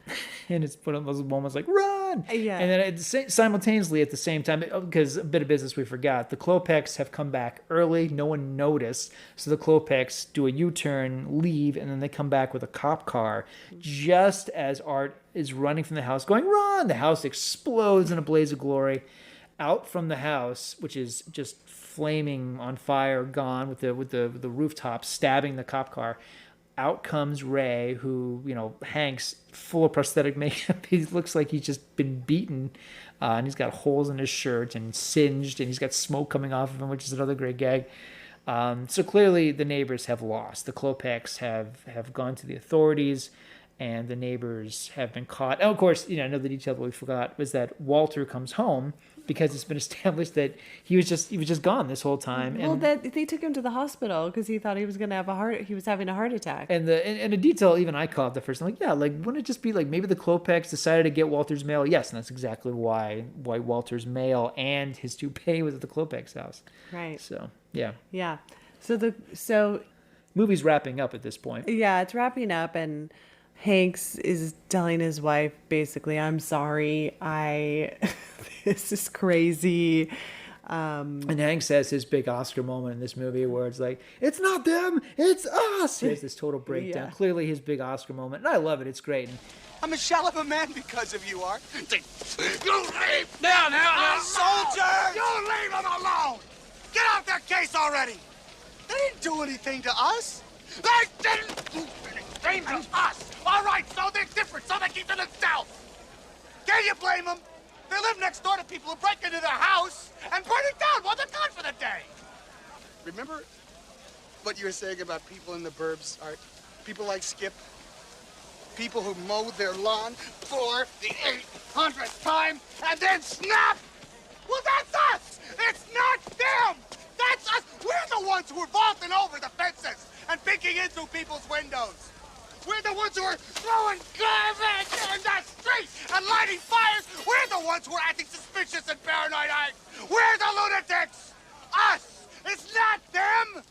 And it's one of those moments like, run! run. Yeah. And then simultaneously at the same time, because a bit of business we forgot, the Klopeks have come back early. No one noticed. So the Klopeks do a U-turn, leave, and then they come back with a cop car just as Art is running from the house going, run! The house explodes in a blaze of glory. Out from the house, which is just flaming on fire, gone with the rooftop stabbing the cop car. Out comes Ray, who, Hank's full of prosthetic makeup. He looks like he's just been beaten, and he's got holes in his shirt and singed, and he's got smoke coming off of him, which is another great gag. So clearly the neighbors have lost. The Klopeks have gone to the authorities, and the neighbors have been caught. And of course, another detail that we forgot was that Walter comes home because it's been established that he was just gone this whole time. Well, And that they took him to the hospital because he thought he was gonna have he was having a heart attack. And a detail even I caught the first time, wouldn't it just be like maybe the Klopeks decided to get Walter's mail? Yes, and that's exactly why Walter's mail and his toupee was at the Klopeks' house. Right. So yeah, Yeah. So movie's wrapping up at this point. yeah, it's wrapping up, and Hanks is telling his wife basically, "I'm sorry. This is crazy." And Hank says his big Oscar moment in this movie where it's like, it's not them, it's us. He has this total breakdown. Yeah. Clearly his big Oscar moment. And I love it. It's great. And I'm a shell of a man because of you, Art. You leave now, soldier! You leave them alone! Get off their case already! They didn't do anything to us! They didn't do anything to us! All right, so they're different, so they keep to themselves! Can you blame them? They live next door to people who break into their house and burn it down while they're gone for the day! Remember what you were saying about people in the burbs, Art? People like Skip? People who mow their lawn for the 800th time and then snap? Well, that's us! It's not them! That's us! We're the ones who are vaulting over the fences and peeking in through people's windows. We're the ones who are throwing garbage in the street and lighting fires. We're the ones who are acting suspicious and paranoid. We're the lunatics! Us! It's not them!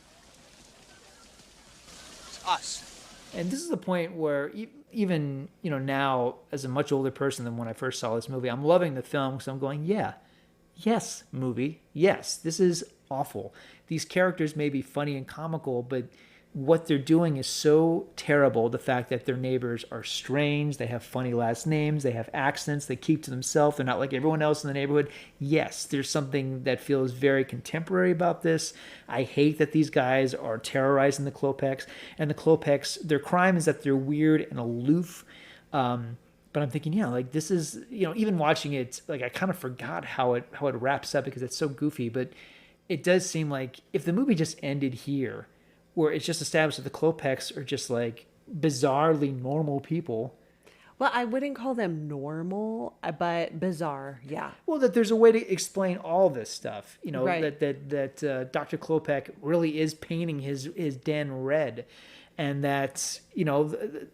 It's us. And this is the point where even, now as a much older person than when I first saw this movie, I'm loving the film because I'm going, yes, movie. Yes, this is awful. These characters may be funny and comical, but what they're doing is so terrible. The fact that their neighbors are strange, they have funny last names, they have accents, they keep to themselves, they're not like everyone else in the neighborhood. Yes, there's something that feels very contemporary about this. I hate that these guys are terrorizing the Klopeks, and the Klopeks, their crime is that they're weird and aloof. But I'm thinking, this is, even watching it, I kind of forgot how it wraps up because it's so goofy. But it does seem like if the movie just ended here, where it's just established that the Klopeks are just bizarrely normal people. Well, I wouldn't call them normal, but bizarre. Yeah. Well, that there's a way to explain all this stuff. Right. That Dr. Klopek really is painting his den red, and that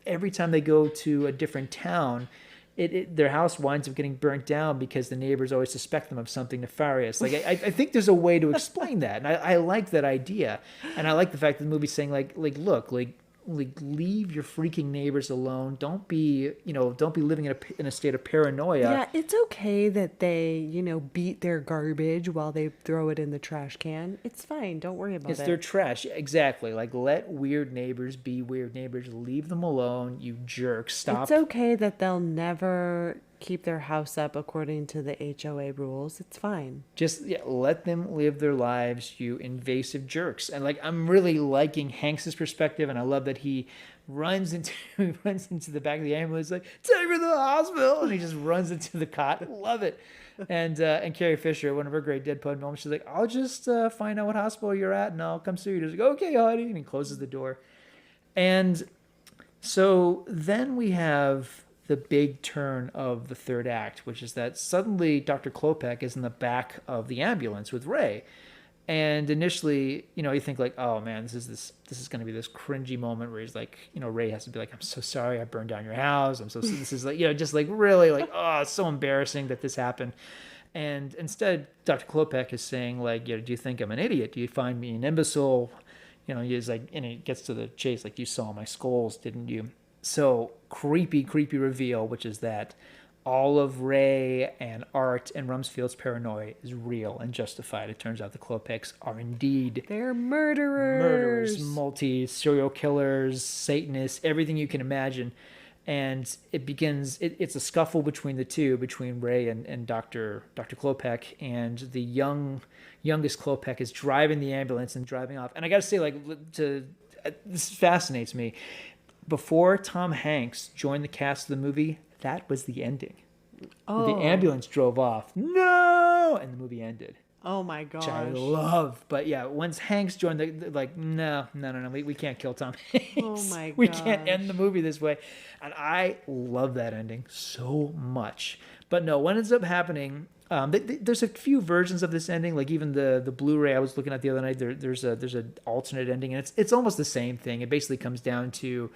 every time they go to a different town, their house winds up getting burnt down because the neighbors always suspect them of something nefarious. I think there's a way to explain that, and I like that idea, and I like the fact that the movie's saying look, leave your freaking neighbors alone. Don't be living in a state of paranoia. Yeah, it's okay that they, beat their garbage while they throw it in the trash can. It's fine. Don't worry about it. It's their trash. Exactly. Let weird neighbors be weird neighbors. Leave them alone, you jerks. Stop. It's okay that they'll never keep their house up according to the HOA rules. It's fine. Just let them live their lives, you invasive jerks. And I'm really liking Hanks's perspective, and I love that he runs into the back of the ambulance take me to the hospital, and he just runs into the cot. Love it. And Carrie Fisher, one of her great Deadpool moments, she's like, I'll just find out what hospital you're at, and I'll come see you. He's like, okay, honey, and he closes the door. And so then we have the big turn of the third act, which is that suddenly Dr. Klopek is in the back of the ambulance with Ray. And initially, you think oh man, this is going to be this cringy moment where he's Ray has to be I'm so sorry I burned down your house. This is just really oh, it's so embarrassing that this happened. And instead, Dr. Klopek is saying do you think I'm an idiot? Do you find me an imbecile? He's and he gets to the chase you saw my skulls, didn't you? So creepy reveal, which is that all of Ray and Art and Rumsfeld's paranoia is real and justified. It turns out the Klopeks are indeed They're murderers. multi-serial killers, Satanists, everything you can imagine. And it begins, it's a scuffle between the two, between Ray and Dr. Klopek, and the youngest Klopek is driving the ambulance and driving off. And I got to say, this fascinates me. Before Tom Hanks joined the cast of the movie, that was the ending. Oh. The ambulance drove off. No! And the movie ended. Oh my gosh. Which I love. But yeah, once Hanks joined, no, we can't kill Tom Hanks. Oh my We can't gosh. end the movie this way. And I love that ending so much. But no, what ends up happening, there's a few versions of this ending, like even the Blu-ray I was looking at the other night, there's an alternate ending, and it's almost the same thing. It basically comes down to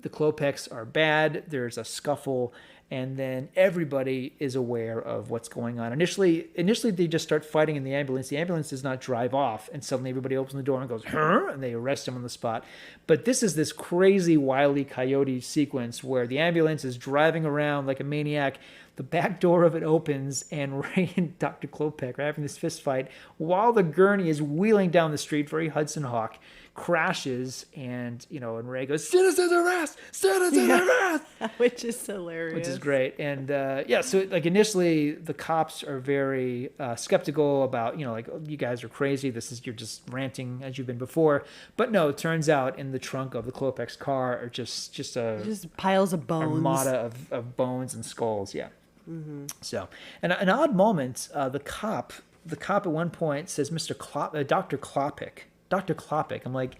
the Klopeks are bad, there's a scuffle, and then everybody is aware of what's going on. Initially they just start fighting in the ambulance. The ambulance does not drive off, and suddenly everybody opens the door and goes, huh? And they arrest him on the spot. But this is this crazy Wile E. Coyote sequence where the ambulance is driving around like a maniac. The back door of it opens, and Ray and Dr. Klopek are having this fist fight while the gurney is wheeling down the street, very Hudson Hawk, crashes, and Ray goes, citizen arrest, citizen arrest, Which is hilarious. which is great. And so like initially the cops are very skeptical about, like, oh, you guys are crazy, you're just ranting as you've been before. But no, it turns out in the trunk of the Klopek's car are just Just piles of bones. armada of bones and skulls. Yeah. So, and an odd moment, the cop at one point says, Dr. Klopek. I'm like,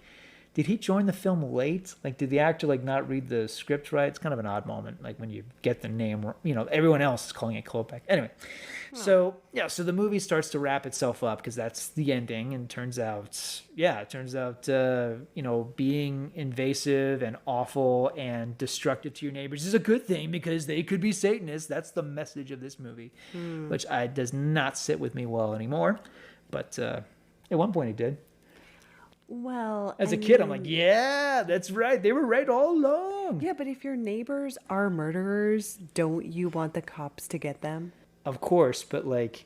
did he join the film late? Like, did the actor not read the script right? It's kind of an odd moment, like when you get the name, everyone else is calling it Klopek. Anyway, so the movie starts to wrap itself up because that's the ending, and turns out, being invasive and awful and destructive to your neighbors is a good thing because they could be Satanists. That's the message of this movie, which does not sit with me well anymore. But at one point it did. Well, As a kid, I'm like, yeah, that's right. They were right all along. Yeah, but if your neighbors are murderers, don't you want the cops to get them? Of course, but look,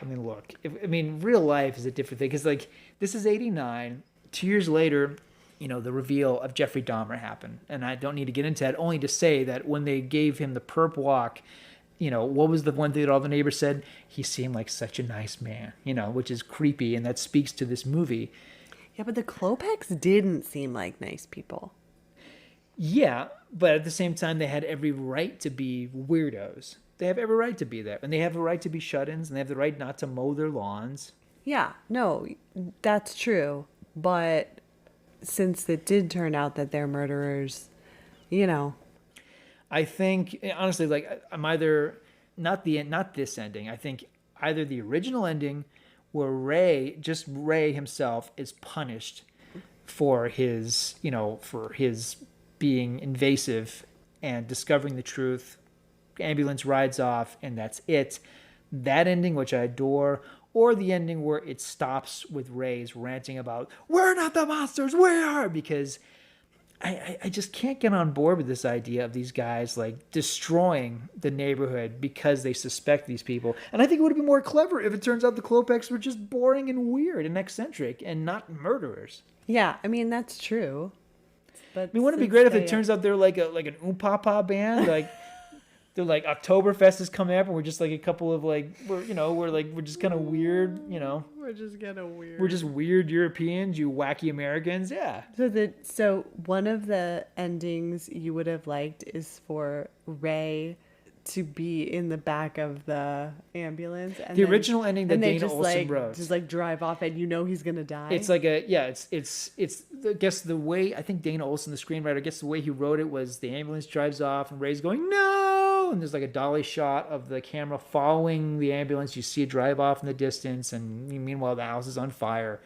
real life is a different thing. Because this is 1989. 2 years later, the reveal of Jeffrey Dahmer happened. And I don't need to get into that, only to say that when they gave him the perp walk, what was the one thing that all the neighbors said? He seemed like such a nice man, which is creepy. And that speaks to this movie. Yeah, but the Klopeks didn't seem like nice people. Yeah, but at the same time, they had every right to be weirdos. They have every right to be there. And they have a right to be shut-ins, and they have the right not to mow their lawns. Yeah, no, that's true. But since it did turn out that they're murderers, I think, honestly, I'm either, not this ending. I think either the original ending where Ray himself is punished for his being invasive and discovering the truth. Ambulance rides off, and that's it. That ending, which I adore, or the ending where it stops with Ray's ranting about, we're not the monsters, we are, because I just can't get on board with this idea of these guys destroying the neighborhood because they suspect these people. And I think it would have been more clever if it turns out the Klopeks were just boring and weird and eccentric and not murderers. Yeah, that's true. But wouldn't it be great if it turns out they're like an Oom-Papa band? They're Oktoberfest is coming up, and we're just a couple of we're just kind of weird, We're just kind of weird. We're just weird Europeans, you wacky Americans, yeah. So one of the endings you would have liked is for Ray to be in the back of the ambulance. And the original ending that Dana just Olsen wrote. Just drive off, and he's gonna die. It's it's I guess the way, I think Dana Olsen, the screenwriter, I guess the way he wrote it was the ambulance drives off and Ray's going, no! And there's a dolly shot of the camera following the ambulance. You see it drive off in the distance, and meanwhile the house is on fire.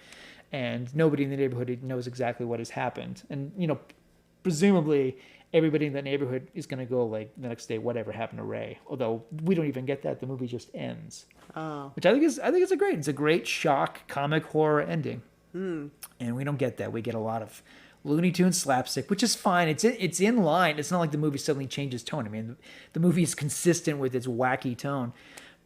And nobody in the neighborhood knows exactly what has happened. And, presumably everybody in that neighborhood is going to go the next day, whatever happened to Ray? Although we don't even get that. The movie just ends. Oh. Which I think it's a great shock, comic horror ending. And we don't get that. We get a lot of Looney Tunes slapstick, which is fine. It's in line. It's not like the movie suddenly changes tone. I mean, the movie is consistent with its wacky tone.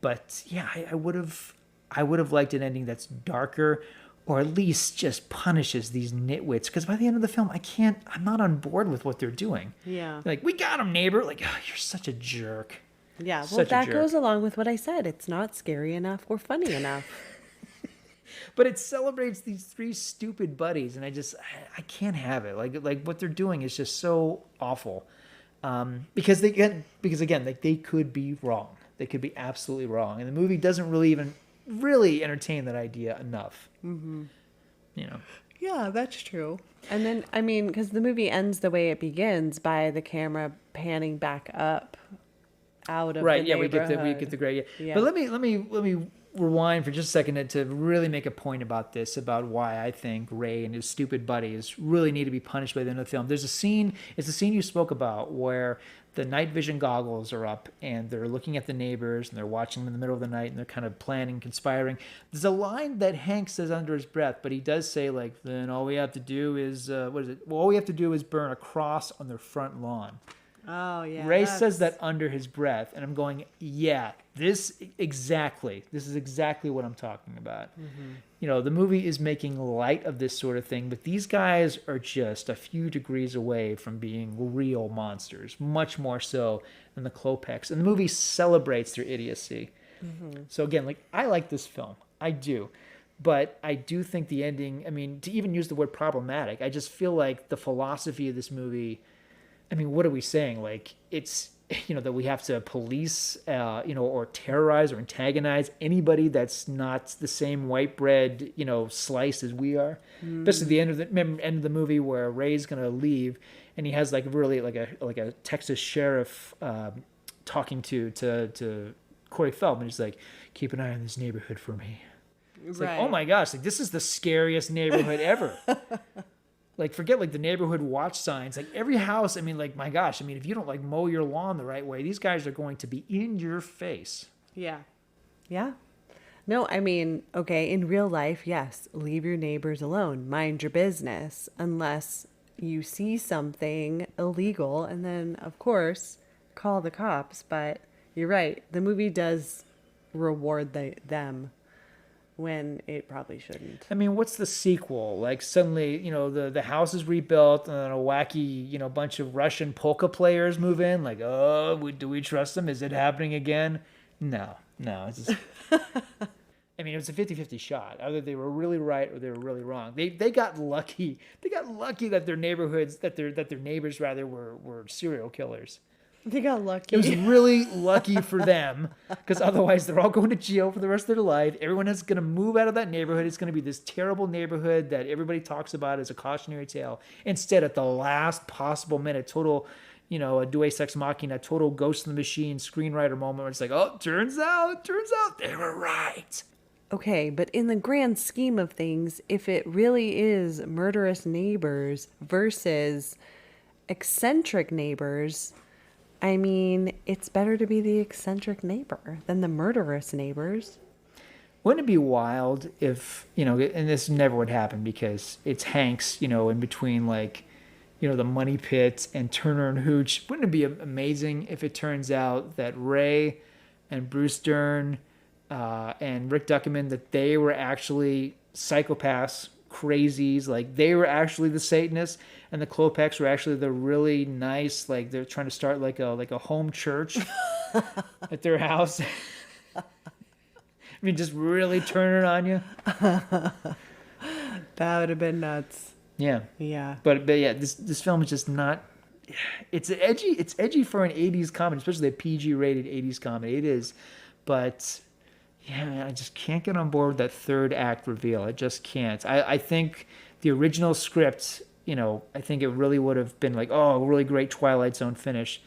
But yeah, I would have liked an ending that's darker, or at least just punishes these nitwits. Because by the end of the film, I'm not on board with what they're doing. Yeah. Like, we got him, neighbor. Like, oh, you're such a jerk. Yeah, well, Such a that jerk. goes along with what I said. It's not scary enough or funny enough. But it celebrates these three stupid buddies, and I can't have it. Like what they're doing is just so awful. Because again, like they could be wrong. They could be absolutely wrong, and the movie doesn't really even really entertain that idea enough. Mm-hmm. You know. Yeah, that's true. And then, I mean, because the movie ends the way it begins by the camera panning back up out of Right. the Yeah, neighborhood. we get the great. Yeah. Yeah. But let me rewind for just a second to really make a point about this, about why I think Ray and his stupid buddies really need to be punished by the end of the film. There's a scene. It's the scene you spoke about where the night vision goggles are up and they're looking at the neighbors and they're watching them in the middle of the night and they're kind of planning, conspiring. There's a line that Hank says under his breath, but he does say, like, then all we have to do is what is it? Well, all we have to do is burn a cross on their front lawn. Oh, yeah. Ray says that under his breath, and I'm going, yeah, this is exactly what I'm talking about. Mm-hmm. You know, the movie is making light of this sort of thing, but these guys are just a few degrees away from being real monsters, much more so than the Klopeks. And the movie celebrates their idiocy. Mm-hmm. So again, like, I like this film. I do. But I do think the ending, I mean, to even use the word problematic, I just feel like the philosophy of this movie, I mean, what are we saying? Like, it's, you know, that we have to police, you know, or terrorize or antagonize anybody that's not the same white bread, you know, slice as we are. Especially the end of the movie where Ray's gonna leave, and he has like really like a Texas sheriff talking to Corey Feldman. He's like, keep an eye on this neighborhood for me. It's like, oh my gosh, like this is the scariest neighborhood ever. Like, forget, like, the neighborhood watch signs. Like, every house, I mean, like, my gosh, I mean, if you don't, like, mow your lawn the right way, these guys are going to be in your face. Yeah. Yeah. No, I mean, okay, in real life, yes, leave your neighbors alone. Mind your business. Unless you see something illegal, and then, of course, call the cops. But you're right. The movie does reward them when it probably shouldn't. I mean, what's the sequel? Like, suddenly, you know, the house is rebuilt and then a wacky, you know, bunch of Russian polka players move in. Like, oh, do we trust them? Is it happening again? No. It's just... I mean, it was a 50-50 shot. Either they were really right or they were really wrong. They got lucky. They got lucky that their neighborhoods, that their neighbors rather were serial killers. They got lucky. It was really lucky for them, because otherwise they're all going to jail for the rest of their life. Everyone is going to move out of that neighborhood. It's going to be this terrible neighborhood that everybody talks about as a cautionary tale. Instead, at the last possible minute, total, you know, a Deus Ex Machina, total Ghost in the Machine screenwriter moment where it's like, oh, turns out they were right. Okay, but in the grand scheme of things, if it really is murderous neighbors versus eccentric neighbors, I mean, it's better to be the eccentric neighbor than the murderous neighbors. Wouldn't it be wild if, you know, and this never would happen because it's Hanks, you know, in between, like, you know, the Money Pit and Turner and Hooch. Wouldn't it be amazing if it turns out that Ray and Bruce Dern and Rick Duckerman, that they were actually psychopaths, crazies, like they were actually the Satanists, and the Klopeks were actually the really nice, like they're trying to start like a home church at their house. I mean, just really turn it on you. That would have been nuts. Yeah. Yeah. But yeah, this film is just not. It's edgy. It's edgy for an '80s comedy, especially a PG-rated '80s comedy. It is, but yeah, man, I just can't get on board with that third act reveal. I just can't. I think the original script, you know, I think it really would have been like, oh, a really great Twilight Zone finish.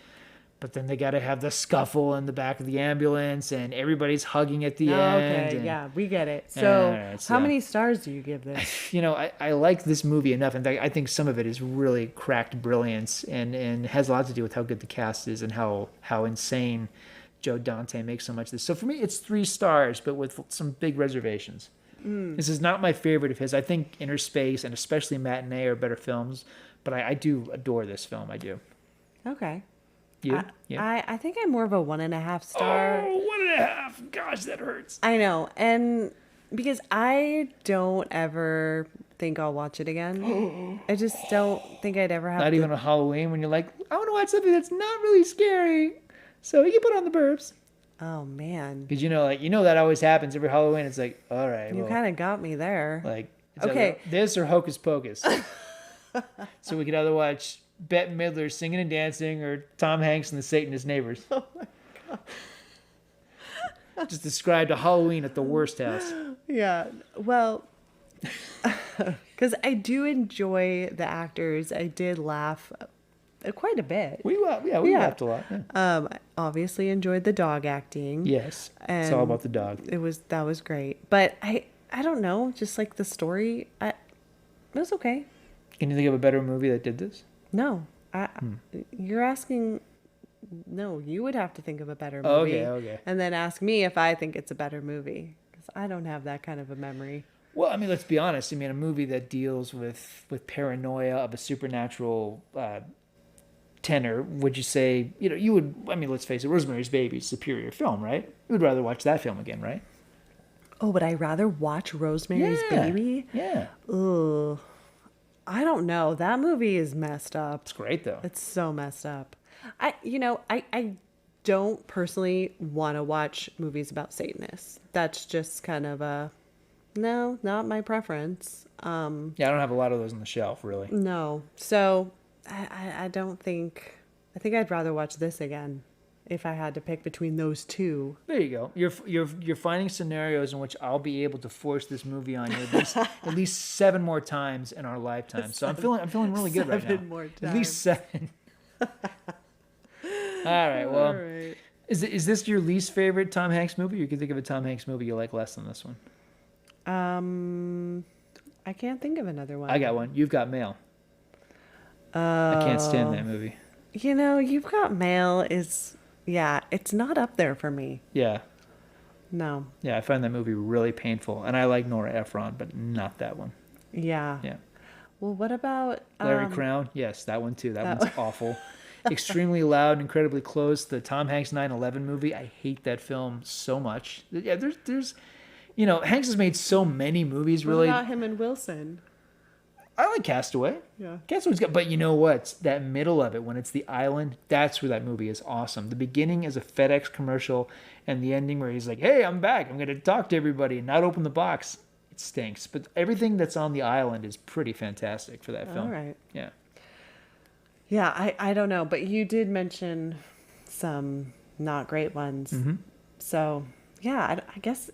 But then they got to have the scuffle in the back of the ambulance, and everybody's hugging at the end. Okay, and, yeah, we get it. So, right, how many stars do you give this? you know, I like this movie enough. In fact, I think some of it is really cracked brilliance, and has a lot to do with how good the cast is and how insane Joe Dante makes so much of this. So for me, it's 3 stars, but with some big reservations. This is not my favorite of his. I think Inner Space and especially Matinee are better films, but I do adore this film. I do. Okay. You? I think I'm more of a 1.5 star. Oh, 1.5. Gosh, that hurts. I know. And because I don't ever think I'll watch it again. I just don't think I'd ever have Not to. even on Halloween when you're like, I want to watch something that's not really scary. So you can put on the Burbs. Oh, man. Because that always happens every Halloween. It's like, all right, You well, kind of got me there. like, it's Okay. either this or Hocus Pocus. So we could either watch Bette Midler singing and dancing or Tom Hanks and the Satanist Neighbors. Oh my God. Just described a Halloween at the worst house. Yeah. Well, because I do enjoy the actors. I did laugh quite a bit. We laughed a lot. Yeah. I obviously enjoyed the dog acting. Yes. It's all about the dog. That was great. But I don't know, just like the story, it was okay. Can you think of a better movie that did this? No. You're asking. No, you would have to think of a better movie. Okay. And then ask me if I think it's a better movie. Because I don't have that kind of a memory. Well, I mean, let's be honest. I mean, a movie that deals with paranoia of a supernatural tenor, would you say, you would, I mean, let's face it, Rosemary's Baby is a superior film, right? You would rather watch that film again, right? Oh, would I rather watch Rosemary's Baby? Yeah. Ugh. I don't know. That movie is messed up. It's great, though. It's so messed up. I don't personally want to watch movies about Satanists. That's just kind of no, not my preference. Yeah, I don't have a lot of those on the shelf, really. No. So I don't think, I think I'd rather watch this again if I had to pick between those two. There you go. You're finding scenarios in which I'll be able to force this movie on you at least 7 more times in our lifetime. So I'm feeling really good right now. 7 more At least 7. All right. Well, All right. is this your least favorite Tom Hanks movie? Or you can think of a Tom Hanks movie you like less than this one. I can't think of another one. I got one. You've Got Mail. I can't stand that movie. You've Got Mail is, it's not up there for me. Yeah. No. Yeah, I find that movie really painful. And I like Nora Ephron, but not that one. Yeah. Yeah. Well, what about Larry Crown? Yes, that one too. That one's awful. Extremely loud and incredibly close. The Tom Hanks 9/11 movie. I hate that film so much. Yeah, there's Hanks has made so many movies, really. What about him and Wilson? I like Castaway. Yeah. Castaway's got, but you know what? That middle of it, when it's the island, that's where that movie is awesome. The beginning is a FedEx commercial, and the ending where he's like, "Hey, I'm back. I'm going to talk to everybody and not open the box." It stinks, but everything that's on the island is pretty fantastic for that film. All right. Yeah. Yeah, I don't know, but you did mention some not great ones. Mm-hmm. So, yeah, I guess,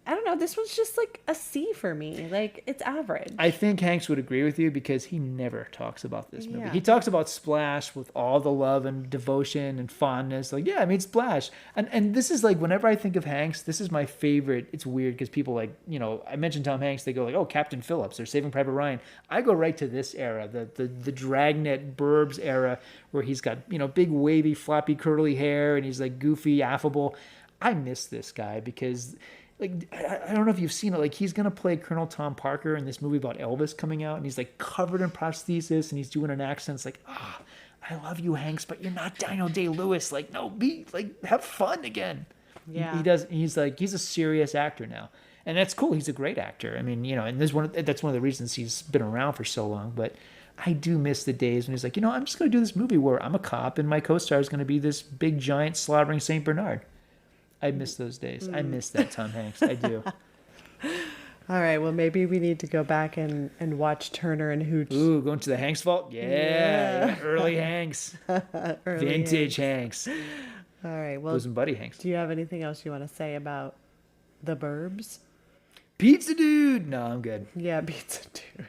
I don't know. This was just like a C for me. Like, it's average. I think Hanks would agree with you because he never talks about this movie. Yeah. He talks about Splash with all the love and devotion and fondness. Like, yeah, I mean, Splash. And this is like, whenever I think of Hanks, this is my favorite. It's weird because people like, I mentioned Tom Hanks. They go like, oh, Captain Phillips or Saving Private Ryan. I go right to this era, the Dragnet Burbs era where he's got, big wavy, floppy, curly hair and he's like goofy, affable. I miss this guy because... Like, I don't know if you've seen it. Like, he's going to play Colonel Tom Parker in this movie about Elvis coming out. And he's, like, covered in prosthesis. And he's doing an accent. It's like, I love you, Hanks, but you're not Daniel Day-Lewis. Like, no, have fun again. Yeah. He does. He's a serious actor now. And that's cool. He's a great actor. I mean, and that's one of the reasons he's been around for so long. But I do miss the days when he's like, I'm just going to do this movie where I'm a cop and my co-star is going to be this big, giant, slaughtering St. Bernard. I miss those days. I miss that Tom Hanks. I do. All right. Well, maybe we need to go back and watch Turner and Hooch. Ooh, going to the Hanks vault? Yeah. Early Hanks. Early Vintage Hanks. All right. Well, Bosom Buddy Hanks. do you have anything else you want to say about the Burbs? Pizza Dude. No, I'm good. Yeah, Pizza Dude.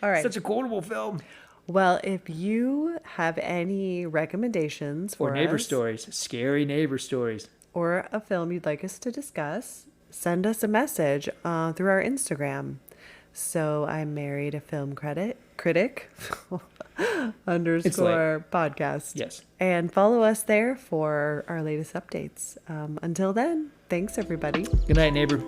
All right. Such a quotable film. Well, if you have any recommendations for Or neighbor us, stories. Scary neighbor stories. or a film you'd like us to discuss, send us a message through our Instagram. So I married a film critic underscore podcast. Yes. And follow us there for our latest updates. Until then, thanks everybody. Good night, neighbor.